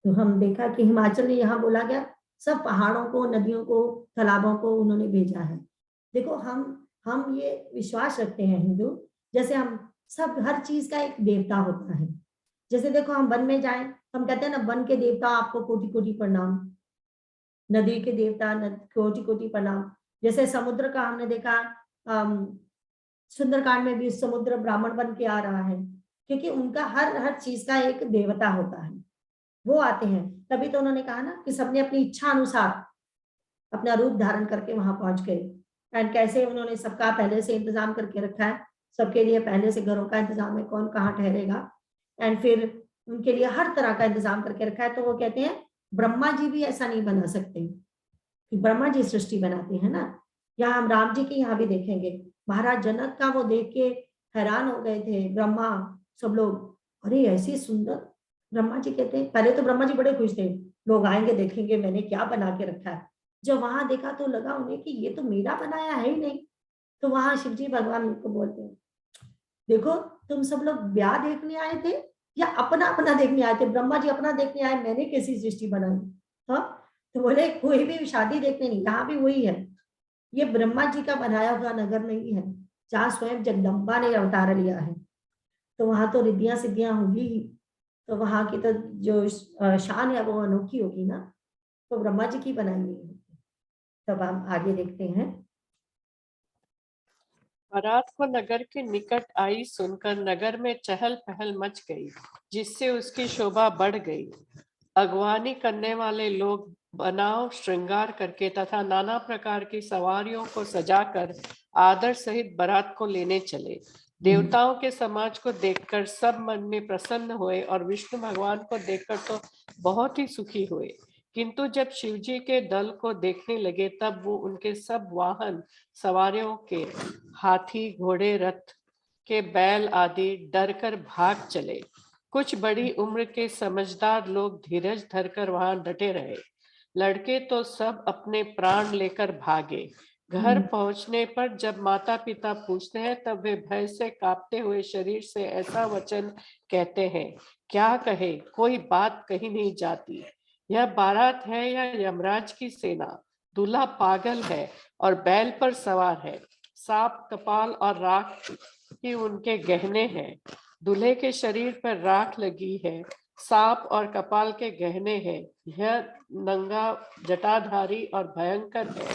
[SPEAKER 2] तो हम देखा कि हिमाचल में यहाँ बोला गया सब पहाड़ों को, नदियों को, तालाबों को उन्होंने भेजा है। देखो हम ये विश्वास रखते हैं हिंदू, जैसे हम सब हर चीज का एक देवता होता है। जैसे देखो हम वन में जाएं, हम कहते हैं ना वन के देवता आपको कोटि कोटि प्रणाम, नदी के देवता कोटि कोटि प्रणाम। जैसे समुद्र का हमने देखा, सुंदरकांड में भी समुद्र ब्राह्मण बन के आ रहा है, क्योंकि उनका हर हर चीज का एक देवता होता है, वो आते हैं। तभी तो उन्होंने कहा ना कि सबने अपनी इच्छा अनुसार अपना रूप धारण करके वहां पहुंच गए। एंड कैसे उन्होंने सबका पहले से इंतजाम करके रखा है, सबके लिए पहले से घरों का इंतजाम है, कौन कहाँ ठहरेगा, एंड फिर उनके लिए हर तरह का इंतजाम करके रखा है। तो वो कहते हैं ब्रह्मा जी भी ऐसा नहीं बना सकते, कि ब्रह्मा जी सृष्टि बनाते हैं ना। यहाँ हम राम जी की यहाँ भी देखेंगे, महाराज जनक का वो देख के हैरान हो गए थे ब्रह्मा, सब लोग, अरे ऐसी सुंदर। ब्रह्मा जी कहते हैं, पहले तो ब्रह्मा जी बड़े खुश थे, लोग आएंगे देखेंगे मैंने क्या बना के रखा है। जब वहां देखा तो लगा उन्हें कि ये तो मेरा बनाया है ही नहीं। तो वहां शिव जी भगवान उनको बोलते हैं, देखो तुम सब लोग ब्याह देखने आए थे या अपना अपना देखने आए थे? ब्रह्मा जी अपना देखने आए, मैंने कैसी सृष्टि बनाई? हाँ, तो बोले कोई भी शादी देखने नहीं, यहाँ भी वही है, ये ब्रह्मा जी का बनाया हुआ नगर नहीं है, जहाँ स्वयं जगदम्बा ने अवतार लिया है। तो वहां तो रिद्धियां सिद्धियां होगी ही, तो वहां की तो जो शान है वो अनोखी होगी ना, तो ब्रह्मा जी की बनाई हुई होगी। तब हम आगे देखते हैं।
[SPEAKER 4] बारात को नगर के निकट आई सुनकर नगर में चहल पहल मच गई, जिससे उसकी शोभा बढ़ गई। अगवानी करने वाले लोग बनाव श्रृंगार करके तथा नाना प्रकार की सवारियों को सजाकर आदर सहित बारात को लेने चले। देवताओं के समाज को देखकर सब मन में प्रसन्न हुए और विष्णु भगवान को देखकर तो बहुत ही सुखी हुए। किंतु जब शिवजी के दल को देखने लगे तब वो उनके सब वाहन सवारियों के हाथी, घोड़े, रथ के बैल आदि डरकर भाग चले। कुछ बड़ी उम्र के समझदार लोग धीरज धरकर वहां डटे रहे। लड़के तो सब अपने प्राण लेकर भागे। घर पहुंचने पर जब माता पिता पूछते हैं तब वे भय से कांपते हुए शरीर से ऐसा वचन कहते हैं, क्या कहे, कोई बात कही नहीं जाती। यह बारात है या यमराज की सेना? दूल्हा पागल है और बैल पर सवार है। सांप, कपाल और राख ही उनके गहने हैं। दूल्हे के शरीर पर राख लगी है, सांप और कपाल के गहने हैं। यह नंगा, जटाधारी और भयंकर है।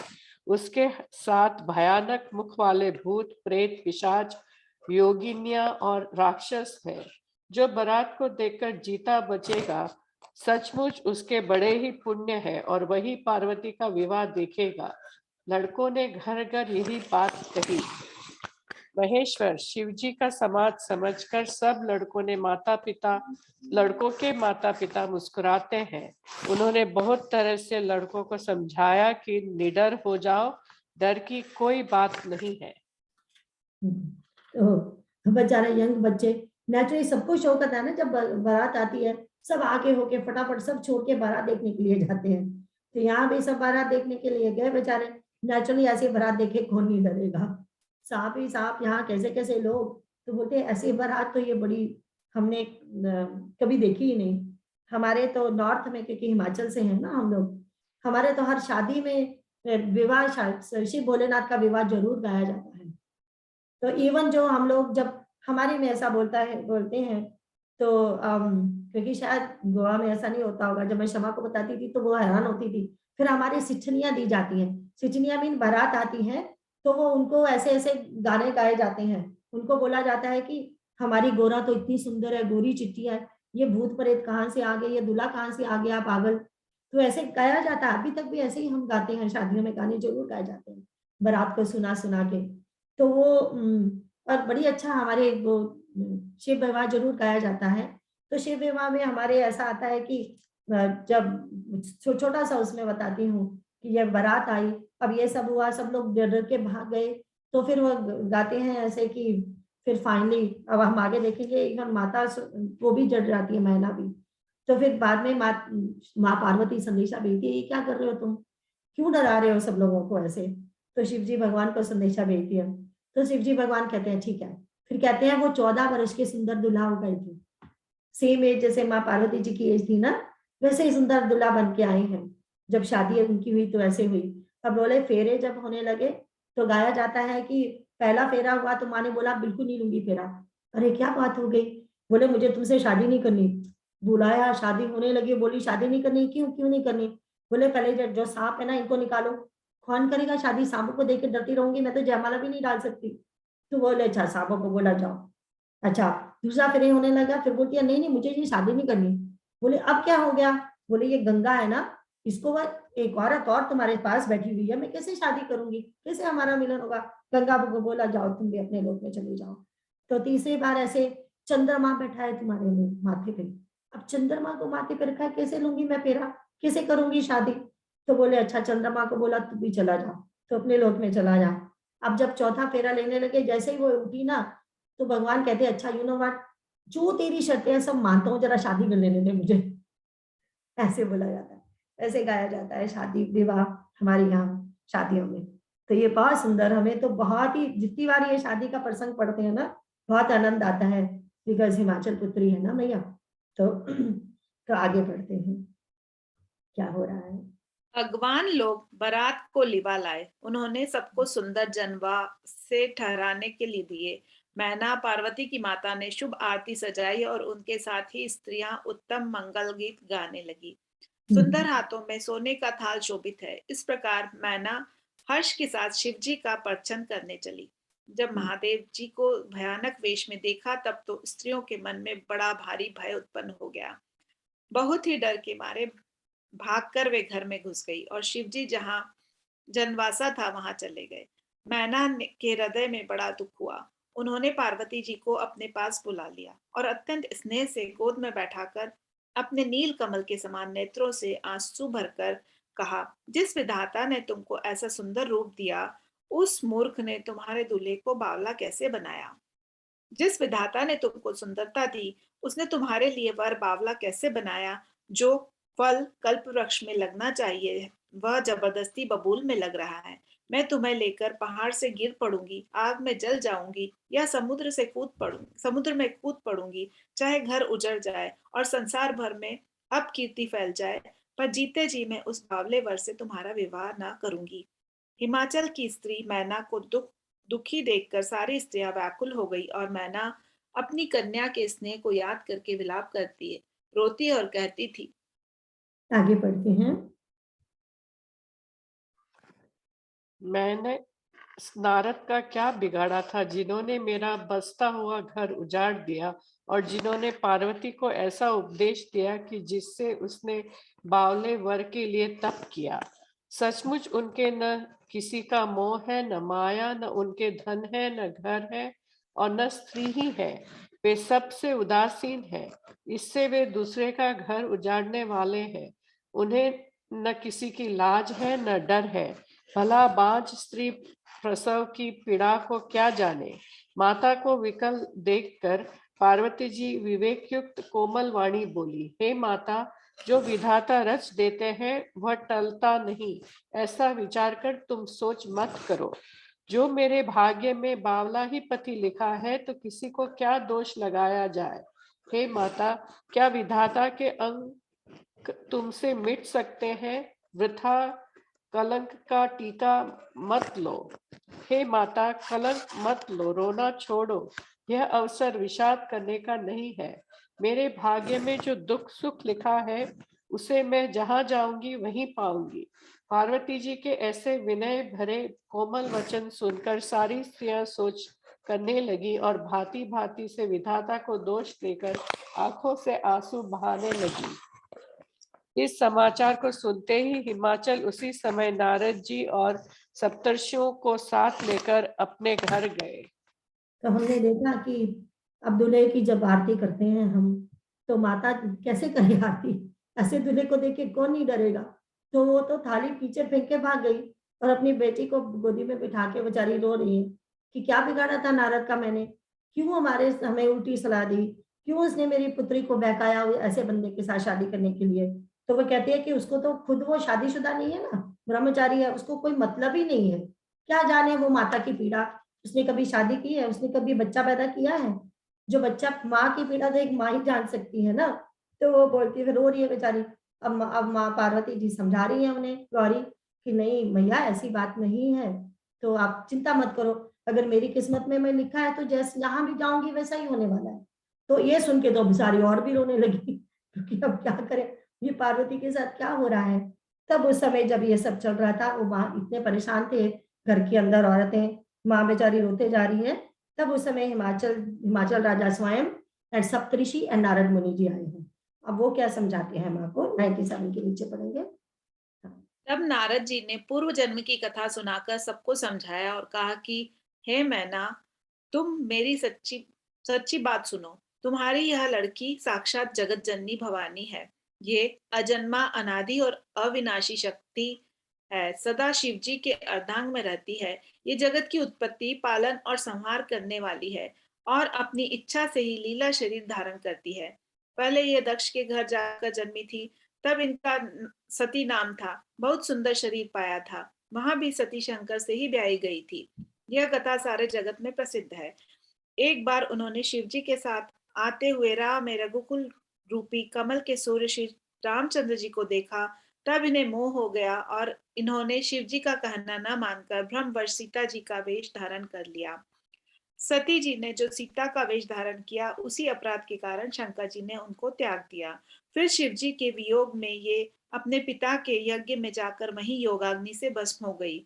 [SPEAKER 4] उसके साथ भयानक मुख वाले भूत, प्रेत, पिशाच, योगिनियां और राक्षस हैं। जो बारात को देखकर जीता बचेगा, सचमुच उसके बड़े ही पुण्य है और वही पार्वती का विवाह देखेगा। लड़कों ने घर घर यही बात कही। महेश्वर शिवजी का समाज समझकर सब लड़कों के माता पिता मुस्कुराते हैं। उन्होंने बहुत तरह से लड़कों को समझाया कि निडर हो जाओ, डर की कोई बात नहीं है।
[SPEAKER 2] तो बेचारे यंग बच्चे, नेचुरली सबको शौक होता है ना, जब बारात आती है सब आगे होके फटाफट सब छोड़ के बारात देखने के लिए जाते हैं। तो यहाँ भी सब बारात देखने के लिए गए बेचारे। नेचुरली ऐसी बारात देखे कौन नहीं डरेगा, सांप ही सांप, यहाँ कैसे कैसे लोग। तो बोलते हैं ऐसी बारात तो ये बड़ी हमने कभी देखी ही नहीं। हमारे तो नॉर्थ में, क्योंकि हिमाचल से है ना हम लोग, हमारे तो हर शादी में विवाह, शिव भोलेनाथ का विवाह जरूर गाया जाता है। तो इवन जो हम लोग जब हमारे में ऐसा बोलते हैं तो क्योंकि शायद गोवा में ऐसा नहीं होता होगा, जब मैं शमा को बताती थी तो वो हैरान होती थी। फिर हमारी सिठनियां दी जाती हैं, सिठनियां मीन बारात आती है तो वो उनको ऐसे ऐसे गाने गाए जाते हैं। उनको बोला जाता है कि हमारी गोरा तो इतनी सुंदर है, गोरी चिट्टी है, ये भूत प्रेत कहाँ से आ गए, ये दूल्हा कहाँ से आ गया पागल। तो ऐसे गाया जाता है, अभी तक भी ऐसे ही हम गाते हैं, शादियों में गाने जरूर गाए जाते हैं बारात को सुना सुना के। तो वो और बड़ी अच्छा हमारे वो शिव विवाह जरूर गाया जाता है। तो शिव विवाह में हमारे ऐसा आता है कि जब छोटा सा उसमें बताती हूँ कि ये बारात आई, अब ये सब हुआ, सब लोग डर डर के भाग गए। तो फिर वो गाते हैं ऐसे कि फिर फाइनली, अब हम आगे देखेंगे, इवन माता वो भी डर जाती है, मैना भी। तो फिर बाद में माँ पार्वती संदेशा भेजती है, ये क्या कर रहे हो तुम, क्यों डरा रहे हो सब लोगों को ऐसे? तो शिव जी भगवान को संदेशा भेज दिया। तो शिव जी भगवान कहते हैं ठीक है। फिर कहते हैं वो 14 वर्ष के सुंदर दूल्हा हो गए थे। सेम एज जैसे माँ पार्वती जी की एज थी ना, वैसे ही सुंदर दूल्हा बन के आए हैं। जब शादी उनकी हुई तो ऐसे हुई। अब बोले फेरे जब होने लगे तो गाया जाता है कि पहला फेरा हुआ तो माँ ने बोला बिल्कुल नहीं लूंगी फेरा। अरे क्या बात हो गई? बोले मुझे तुमसे शादी नहीं करनी। बुलाया, शादी होने लगी, बोली शादी नहीं करनी, क्यों क्यों नहीं करनी? बोले पहले जो सांप है ना इनको निकालो। कौन करेगा शादी? सांपों को देख के डरती रहूंगी मैं, तो जयमाला भी नहीं डाल सकती। तो बोले अच्छा, सांपों को बोला जाओ। अच्छा, दूसरा फेरे होने लगा, फिर बोलती है नहीं नहीं मुझे ये शादी नहीं करनी। बोले अब क्या हो गया? बोले ये गंगा है ना, इसको वह एक औरत और तुम्हारे पास बैठी हुई है, मैं कैसे शादी करूंगी, कैसे हमारा मिलन होगा? गंगा को बोला जाओ तुम भी अपने लोक में चले जाओ। तो तीसरी बार ऐसे चंद्रमा बैठा है तुम्हारे माथे पे। अब चंद्रमा को माथे पे रखा है, कैसे लूंगी मैं फेरा, कैसे करूंगी शादी? तो बोले अच्छा, चंद्रमा को बोला तू भी चला जा, तो अपने लोक में चला जा। अब जब चौथा फेरा लेने लगे, जैसे ही वो उठी ना, तो भगवान कहते अच्छा यू नो व्हाट, जो तेरी शर्तें हैं सब मानता हूँ, जरा शादी कर लेने दे मुझे। ऐसे बोला जाता है, ऐसे गाया जाता है शादी विवाह हमारे यहाँ शादियों में। तो ये बहुत सुंदर, हमें तो बहुत ही, जितनी बार ये शादी का प्रसंग पढ़ते हैं ना बहुत आनंद आता है, बिकॉज हिमाचल पुत्री है ना मैया। तो आगे बढ़ते हैं, क्या हो रहा है।
[SPEAKER 3] भगवान लोग बारात को लिवा लाए। उन्होंने सबको सुंदर जनवा से ठहराने के लिए दिए। मैना पार्वती की माता ने शुभ आरती सजाई और उनके साथ ही स्त्रियां उत्तम मंगल गीत गाने लगी। सुंदर हाथों में सोने का थाल शोभित है। इस प्रकार मैना हर्ष के साथ शिव जी का पर्चन करने चली। जब महादेव जी को भयानक वेश में देखा तब तो स्त्रियों के मन में बड़ा भारी भय उत्पन्न हो गया। बहुत ही डर के मारे भागकर वे घर में घुस गई और शिव जी जहां जनवासा था वहां चले गए। के हृदय में बड़ा दुख हुआ। उन्होंने पार्वती जी को अपने पास बुला लिया और अत्यंत स्नेह से गोद में बैठाकर अपने नील कमल के समान नेत्रों से आंसू भरकर कहा, जिस विधाता ने तुमको ऐसा सुंदर रूप दिया, उस मूर्ख ने तुम्हारे दूल्हे को बावला कैसे बनाया? जिस विधाता ने तुमको सुंदरता दी, उसने तुम्हारे लिए वर बावला कैसे बनाया? जो फल कल्प वृक्ष में लगना चाहिए, वह जबरदस्ती बबूल में लग रहा है। मैं तुम्हें लेकर पहाड़ से गिर पड़ूंगी, आग में जल जाऊंगी या समुद्र में कूद पड़ूंगी, चाहे घर उजड़ जाए और संसार भर में अपकीर्ति फैल जाए, पर जीते जी मैं उस बावले वर से तुम्हारा विवाह ना करूंगी। हिमाचल की स्त्री मैना को दुखी देखकर सारी स्त्रियां व्याकुल हो गई और मैना अपनी कन्या के स्नेह को याद करके विलाप करती रोती और कहती थी।
[SPEAKER 2] आगे बढ़ते हैं।
[SPEAKER 4] मैंने नारद का क्या बिगाड़ा था, जिन्होंने मेरा बसता हुआ घर उजाड़ दिया और जिन्होंने पार्वती को ऐसा उपदेश दिया कि जिससे उसने बावले वर के लिए तप किया। सचमुच उनके न किसी का मोह है, न माया, न उनके धन है, न घर है और न स्त्री ही है। वे सबसे उदासीन है, इससे वे दूसरे का घर उजाड़ने वाले हैं। उन्हें न किसी की लाज है, न डर है। भला बांझ स्त्री प्रसव की पीड़ा को क्या जाने। माता को विकल देखकर पार्वती जी विवेक युक्त कोमल वाणी बोली, हे माता, जो विधाता रच देते हैं वह टलता नहीं, ऐसा विचार कर तुम सोच मत करो। जो मेरे भाग्य में बावला ही पति लिखा है तो किसी को क्या दोष लगाया जाए। हे माता, क्या विधाता के अंग तुमसे मिट सकते हैं? वृथा कलंक का टीका मत लो। हे माता, कलंक मत लो, रोना छोड़ो। यह अवसर विषाद करने का नहीं है। मेरे भाग्य में जो दुख सुख लिखा है उसे मैं जहां जाऊंगी वहीं पाऊंगी। पार्वती जी के ऐसे विनय भरे कोमल वचन सुनकर सारी स्त्रियां सोच करने लगी और भांति भांति से विधाता को दोष देकर आंखों से आंसू बहाने लगी। इस समाचार को सुनते ही हिमाचल उसी समय नारद जी और सप्तर्षियों को साथ लेकर अपने घर गए।
[SPEAKER 2] तो हमने देखा कि अब दूल्हे की जब आरती करते हैं हम, तो माता कैसे करे आरती? ऐसे दूल्हे को देख के कौन नहीं डरेगा? तो वो तो थाली पीछे फेंक के भाग गई और अपनी बेटी को गोदी में बिठा के बेचारी रो रही है कि क्या बिगाड़ा था नारद का मैंने, क्यों हमें उल्टी सलाह दी, क्यों उसने मेरी पुत्री को बहकाया ऐसे बंदे के साथ शादी करने के लिए। तो वो कहती है कि उसको तो खुद वो शादीशुदा नहीं है ना, ब्रह्मचारी है, उसको कोई मतलब ही नहीं है, क्या जाने वो माता की पीड़ा। उसने कभी शादी की है, उसने कभी बच्चा पैदा किया है? जो बच्चा, माँ की पीड़ा तो एक माँ ही जान सकती है ना। तो वो बोलती है, फिर रो रही है बेचारी। अब माँ पार्वती जी समझा रही है उन्हें, गौरी, कि नहीं मैया ऐसी बात नहीं है, तो आप चिंता मत करो, अगर मेरी किस्मत में मैं लिखा है तो जैसे यहाँ भी जाऊंगी वैसा ही होने वाला है। तो ये सुन के तो बेचारी और भी रोने लगी, क्योंकि अब क्या करे, ये पार्वती के साथ क्या हो रहा है। तब उस समय जब ये सब चल रहा था, वो माँ इतने परेशान थे, घर के अंदर औरतें, माँ बेचारी रोते जा रही है। तब उस समय हिमाचल राजा स्वयं एंड सप्तऋषि एंड नारद मुनि जी आए हैं। अब वो क्या समझाते हैं माँ को, 97 के नीचे पढ़ेंगे।
[SPEAKER 3] तब नारद जी ने पूर्व जन्म की कथा सुनाकर सबको समझाया और कहा कि हे मैना, तुम मेरी सच्ची सच्ची बात सुनो। तुम्हारी यह लड़की साक्षात जगत जननी भवानी है। ये अजन्मा, अनादि और अविनाशी शक्ति है, सदा शिव जी के अर्धांग में रहती है। ये जगत की उत्पत्ति, पालन और संहार करने वाली है और अपनी इच्छा से ही लीला शरीर धारण करती है। पहले ये दक्ष के घर जाकर जन्मी थी, तब इनका सती नाम था। बहुत सुंदर शरीर पाया था। वहां भी सती शंकर से ही ब्याही गई थी। यह कथा सारे जगत में प्रसिद्ध है। एक बार उन्होंने शिव जी के साथ आते हुए राह में रघुकुल रूपी कमल के सूर्य श्री रामचंद्र जी को देखा। तब इन्हें मोह हो गया और इन्होंने शिव जी का कहना न मानकर भ्रमवश सीता जी का वेश धारण कर लिया। सती जी ने जो सीता का वेश धारण किया, उसी अपराध के कारण शंकर जी ने उनको त्याग दिया। फिर शिव जी के वियोग में ये अपने पिता के यज्ञ में जाकर वहीं योगाग्नि से भस्म हो गई।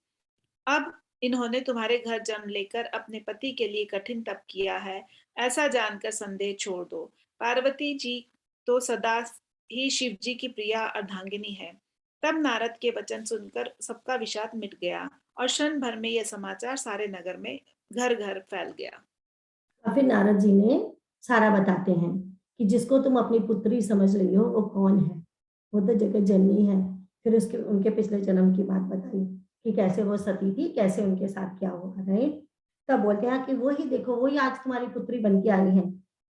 [SPEAKER 3] अब इन्होंने तुम्हारे घर जन्म लेकर अपने पति के लिए कठिन तप किया है, ऐसा जानकर संदेह छोड़ दो। पार्वती जी तो सदा ही शिव जी की प्रिया अर्धांगिनी है। तब नारद के वचन सुनकर सबका विषाद मिट गया और क्षण भर में यह समाचार सारे नगर में घर घर फैल गया।
[SPEAKER 2] फिर नारद जी ने सारा बताते हैं कि जिसको तुम अपनी पुत्री समझ रही हो वो कौन है, वो तो जगत जननी है। फिर उसके उनके पिछले जन्म की बात बताई कि कैसे वो सती थी, कैसे उनके साथ क्या हुआ, राइट। तब बोलते हैं कि वही देखो, वही आज तुम्हारी पुत्री बन के आई है,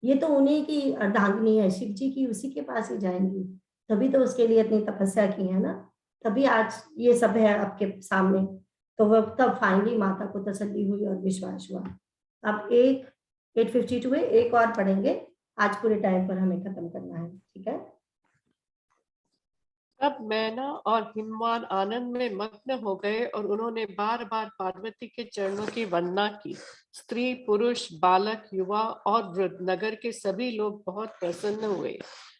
[SPEAKER 2] ये तो उन्हीं की अर्धांगिनी है, शिव जी की, उसी के पास ही जाएंगी। तभी तो उसके लिए इतनी तपस्या की है ना, तभी आज ये सब है आपके सामने। तो वो तब फाइनली माता को तसल्ली हुई और विश्वास हुआ। अब 8:52 है, एक और पढ़ेंगे, आज पूरे टाइम पर हमें खत्म करना है, ठीक है।
[SPEAKER 4] तब मैना और हिमवान आनंद में मग्न हो गए और उन्होंने बार बार पार्वती के चरणों की वंदना की। स्त्री, पुरुष, बालक, युवा और वृद्ध, नगर के सभी लोग बहुत प्रसन्न हुए।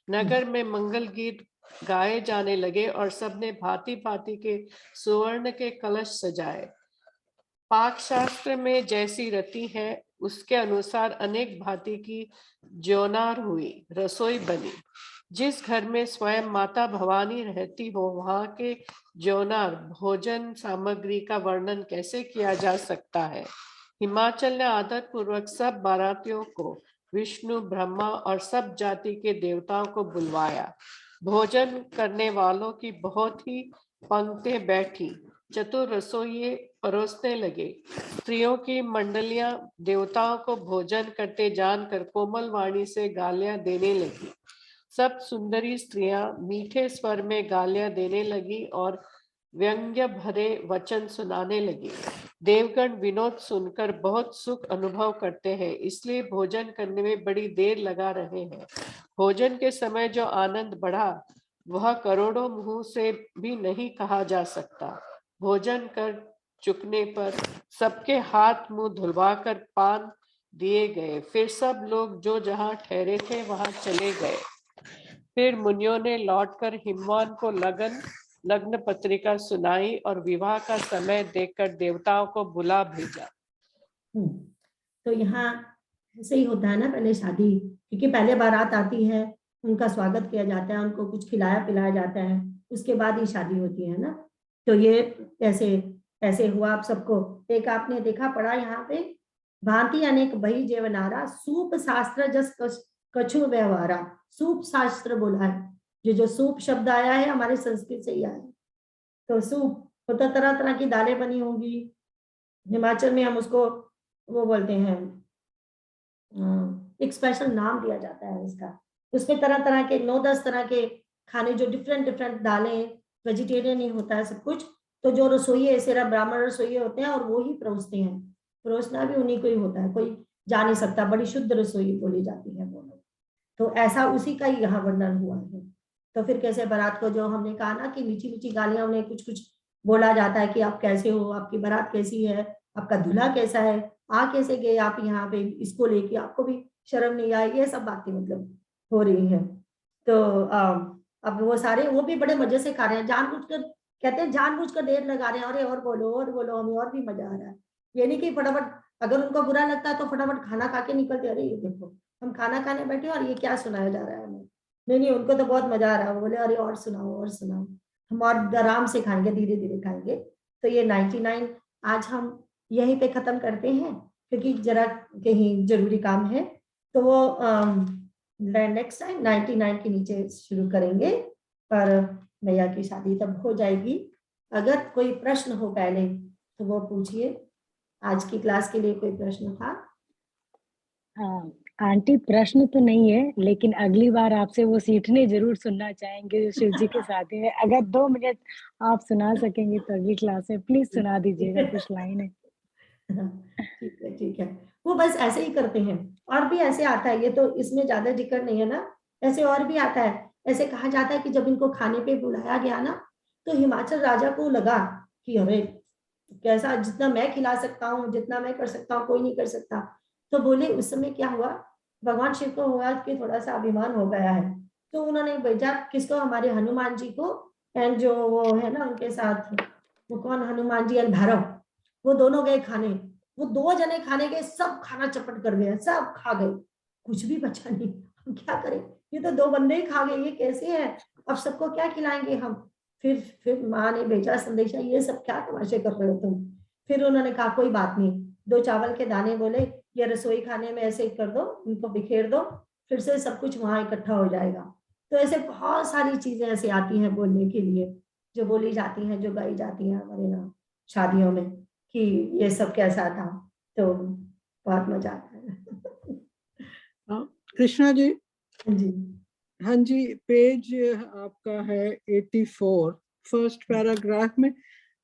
[SPEAKER 4] नगर में मंगल गीत गाए जाने लगे और सबने भांति भांति के सुवर्ण के कलश सजाए। पाक शास्त्र में जैसी रति है उसके अनुसार अनेक भांति की ज्योनार हुई, रसोई बनी। जिस घर में स्वयं माता भवानी रहती हो, वहां के ज्योनार भोजन सामग्री का वर्णन कैसे किया जा सकता है। हिमाचल ने आदर पूर्वक सब बारातियों को, विष्णु, ब्रह्मा और सब जाति के देवताओं को बुलवाया। भोजन करने वालों की बहुत ही पंक्तियां बैठी, चतुर रसोइये परोसने लगे। स्त्रियों की मंडलियां देवताओं को भोजन करते जानकर कोमल वाणी से गालियां देने लगी। सब सुंदरी स्त्रियां मीठे स्वर में गालियां देने लगी और व्यंग्य भरे वचन सुनाने लगी। देवगण विनोद सुनकर बहुत सुख अनुभव करते हैं, इसलिए भोजन करने में बड़ी देर लगा रहे हैं। भोजन के समय जो आनंद बढ़ा, वह करोड़ों मुंह से भी नहीं कहा जा सकता। भोजन कर चुकने पर सबके हाथ मुंह धुलवाकर पान दिए गए। फिर सब लोग जो जहां ठहरे थे वहां चले गए। फिर मुनियों ने लौटकर हिमवान को लग्न पत्रिका सुनाई और विवाह का समय देखकर देवताओं को बुला भेजा।
[SPEAKER 2] तो यहाँ ऐसे ही होता है ना, पहले शादी, क्योंकि पहले बारात आती है, उनका स्वागत किया जाता है, उनको कुछ खिलाया पिलाया जाता है, उसके बाद ही शादी होती है ना। तो ये ऐसे ऐसे हुआ आप सबको। एक आपने देखा पढ़ा यहाँ पे, भांति अनेक बही जेवनारा, सूप शास्त्र जस कछु व्यवहारा। सूप शास्त्र बोला है, जो सूप शब्द आया है हमारे संस्कृत से ही आया है। तो सूप तो तरह तरह की दालें बनी होंगी, हिमाचल में हम उसको वो बोलते हैं, एक स्पेशल नाम दिया जाता है इसका। उसमें तरह तरह के 9-10 तरह के खाने, जो डिफरेंट डिफरेंट दालें, वेजिटेरियन ही होता है सब कुछ। तो जो रसोई सिर्फ ब्राह्मण रसोई होते हैं और वो ही परोसते हैं, परोसना भी उन्हीं को ही होता है, कोई जा नहीं सकता, बड़ी शुद्ध रसोई बोली जाती है वो लोग। तो ऐसा उसी का ही यहाँ वर्णन हुआ है। तो फिर कैसे बारात को, जो हमने कहा ना कि मीठी मीठी गालियां उन्हें कुछ कुछ बोला जाता है कि आप कैसे हो, आपकी बारात कैसी है, आपका दूल्हा कैसा है, आ कैसे गए आप यहाँ पे, इसको लेके आपको भी शर्म नहीं आई, ये सब बातें मतलब हो रही है। तो अब वो सारे वो भी बड़े मजे से खा रहे हैं, जानबूझकर कहते हैं, जानबूझकर देर लगा रहे हैं, अरे और बोलो हमें और भी मजा आ रहा है। ये नहीं कि फटाफट, अगर उनको बुरा लगता है तो फटाफट खाना खा के निकलते, अरे ये देखो हम खाना खाने बैठे और ये क्या सुनाया जा रहा है हमें। नहीं, उनको तो बहुत मजा आ रहा है, वो बोले अरे और सुनाओ, हम और आराम से खाएंगे, धीरे धीरे खाएंगे। तो ये 99 आज हम यहीं पे खत्म करते हैं, क्योंकि जरा कहीं जरूरी काम है, तो वो नेक्स्ट टाइम 99 के नीचे शुरू करेंगे, पर मैया की शादी तब हो जाएगी। अगर कोई प्रश्न हो पहले तो वो पूछिए। आज की क्लास के लिए कोई प्रश्न था?
[SPEAKER 5] हाँ आंटी, प्रश्न तो नहीं है, लेकिन अगली बार आपसे वो सीखने जरूर सुनना चाहेंगे जो शिव जी के साथी है। अगर 2 मिनट आप सुना सकेंगे तो अगली क्लास में प्लीज सुना दीजिएगा कुछ लाइनें।
[SPEAKER 2] ठीक है, वो बस ऐसे ही करते हैं। और भी ऐसे आता है, ये तो इसमें ज्यादा जिक्र नहीं है ना, ऐसे और भी आता है। ऐसे कहा जाता है कि जब इनको खाने पे बुलाया गया ना, तो हिमाचल राजा को लगा कि अरे कैसा, जितना मैं खिला सकता हूँ, जितना मैं कर सकता हूँ, कोई नहीं कर सकता। तो बोले, उस समय क्या हुआ, भगवान शिव को हुआ कि थोड़ा सा अभिमान हो गया है, तो उन्होंने भेजा किसको, हमारे हनुमान जी को, एंड जो वो है ना उनके साथ, वो कौन, हनुमान जी एंड भैरव, वो दोनों गए खाने। वो 2 जने खाने गए, सब खाना चपट कर गए, सब खा गए, कुछ भी बचा नहीं। हम क्या करें, ये तो 2 बंदे ही खा गए, ये कैसे है, अब सबको क्या खिलाएंगे हम। फिर माँ ने भेजा संदेशा, ये सब क्या तमाशे कर रहे हो तुम। फिर उन्होंने कहा कोई बात नहीं, 2 चावल के दाने बोले, ये रसोई खाने में ऐसे कर दो, इनको बिखेर दो, फिर से सब कुछ वहां इकट्ठा हो जाएगा। तो ऐसे बहुत सारी चीजें ऐसे आती हैं बोलने के लिए, जो बोली जाती हैं, जो गाई जाती हैं हमारे यहाँ शादियों में, कि ये सब कैसा था। तो बहुत मजा आता है।
[SPEAKER 6] कृष्णा जी,
[SPEAKER 2] जी
[SPEAKER 6] हाँ जी, पेज आपका है 84, फर्स्ट पैराग्राफ में।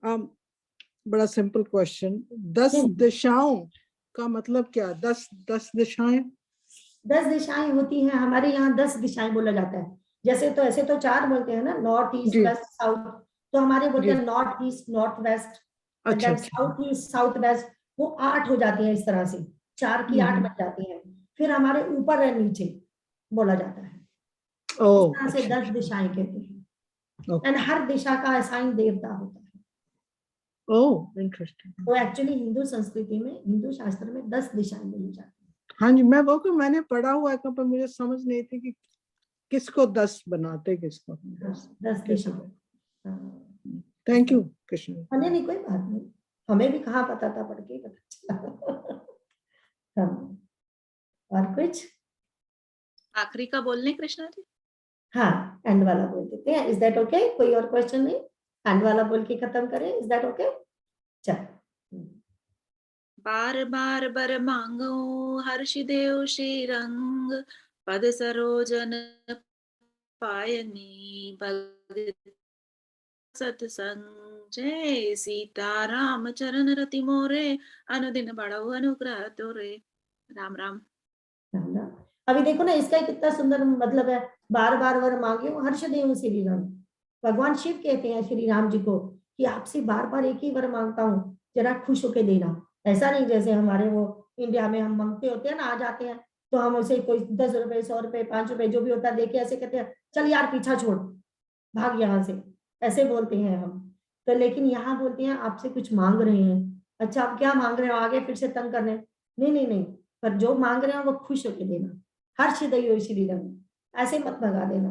[SPEAKER 6] बड़ा सिंपल क्वेश्चन, 10 दिशाओं का मतलब क्या? 10 दिशाएं,
[SPEAKER 2] 10 दिशाएं होती हैं हमारे यहाँ, 10 दिशाएं बोला जाता है। जैसे तो ऐसे तो 4 बोलते हैं ना, नॉर्थ ईस्ट
[SPEAKER 6] जी।
[SPEAKER 2] वेस्ट साउथ, तो हमारे बोलते
[SPEAKER 6] जी।
[SPEAKER 2] हैं नॉर्थ ईस्ट नॉर्थ वेस्ट,
[SPEAKER 6] अच्छा,
[SPEAKER 2] साउथ ईस्ट साउथ वेस्ट, वो 8 हो जाती है इस तरह से, 4 की 8 बन जाती है। फिर हमारे ऊपर है नीचे बोला जाता है, इस तरह से 10 दिशाएं कहते हैं। एंड हर दिशा का असाइन देवता होता है।
[SPEAKER 6] Oh interesting.
[SPEAKER 2] तो एक्चुअली हिंदू संस्कृति में, हिंदू शास्त्र में 10 दिशाएं बोली जाती हैं।
[SPEAKER 6] हाँ जी, मैंने पढ़ा हुआ है, पर मुझे समझ नहीं थी कि किसको 10 बनाते, किसको
[SPEAKER 2] 10 दिशा।
[SPEAKER 6] Thank you Krishna.
[SPEAKER 2] नहीं कोई बात नहीं, हमें भी कहाँ पता था, पढ़ के पता चला। और कुछ
[SPEAKER 3] आखिरी का बोलने कृष्णा जी?
[SPEAKER 2] हाँ, एंड वाला बोल देते हैं। Is that okay? कोई और क्वेश्चन नहीं, एंड वाला बोल के खत्म करें, इज दैट ओके? चल।
[SPEAKER 3] बार बार बर मांगो हर्ष देव श्री रंग, पद सरोजन पायनी भगत सत्संग। जय सीता राम चरण रति मोरे, अनुदिन बढ़ो अनुग्रह तोरे। राम राम।
[SPEAKER 2] अभी देखो ना, इसका कितना सुंदर मतलब है, बार बार वर मांगे हर्ष देव श्री राम। भगवान शिव कहते हैं श्री राम जी को कि आपसे बार बार एक ही वर मांगता हूँ, जरा खुश होके देना। ऐसा नहीं जैसे हमारे वो इंडिया में हम मांगते होते हैं ना, आ जाते हैं तो हम उसे कोई 10 रुपए 100 रुपए 5 रुपए जो भी होता है देके ऐसे कहते हैं, चल यार पीछा छोड़, भाग यहाँ से, ऐसे बोलते हैं हम। तो लेकिन यहाँ बोलते हैं आपसे कुछ मांग रहे हैं, अच्छा आप क्या मांग रहे हो, आगे फिर से तंग करने, नहीं, पर जो मांग रहे हो वो खुश होके देना। हर्ष दयो श्री रंग, ऐसे मत मंगा देना।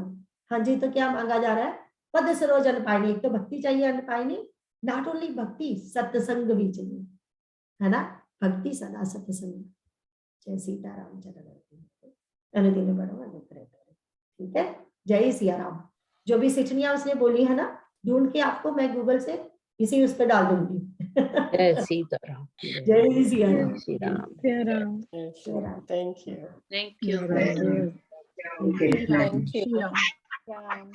[SPEAKER 2] हाँ जी, तो क्या मांगा जा रहा है? पद सरोज अनपायनी, एक तो भक्ति चाहिए अनपायनी, नॉट ओनली भक्ति, सत्संग भी चाहिए, है ना, भक्ति सदा सत्संग। जय सीताराम चरण अनुदिन बढ़ो अनुग्रह तोरे। ठीक है, जय सिया राम। जो भी सिठनियां उसने बोली है ना, ढूंढ के आपको मैं गूगल से इसी उस पे डाल दूंगी।
[SPEAKER 1] जय सीताराम।
[SPEAKER 2] जय सिया राम।
[SPEAKER 1] जय Shri Ram.
[SPEAKER 4] Thank you.
[SPEAKER 3] Thank you.
[SPEAKER 5] Thank you.
[SPEAKER 4] Thank you.
[SPEAKER 3] Ram.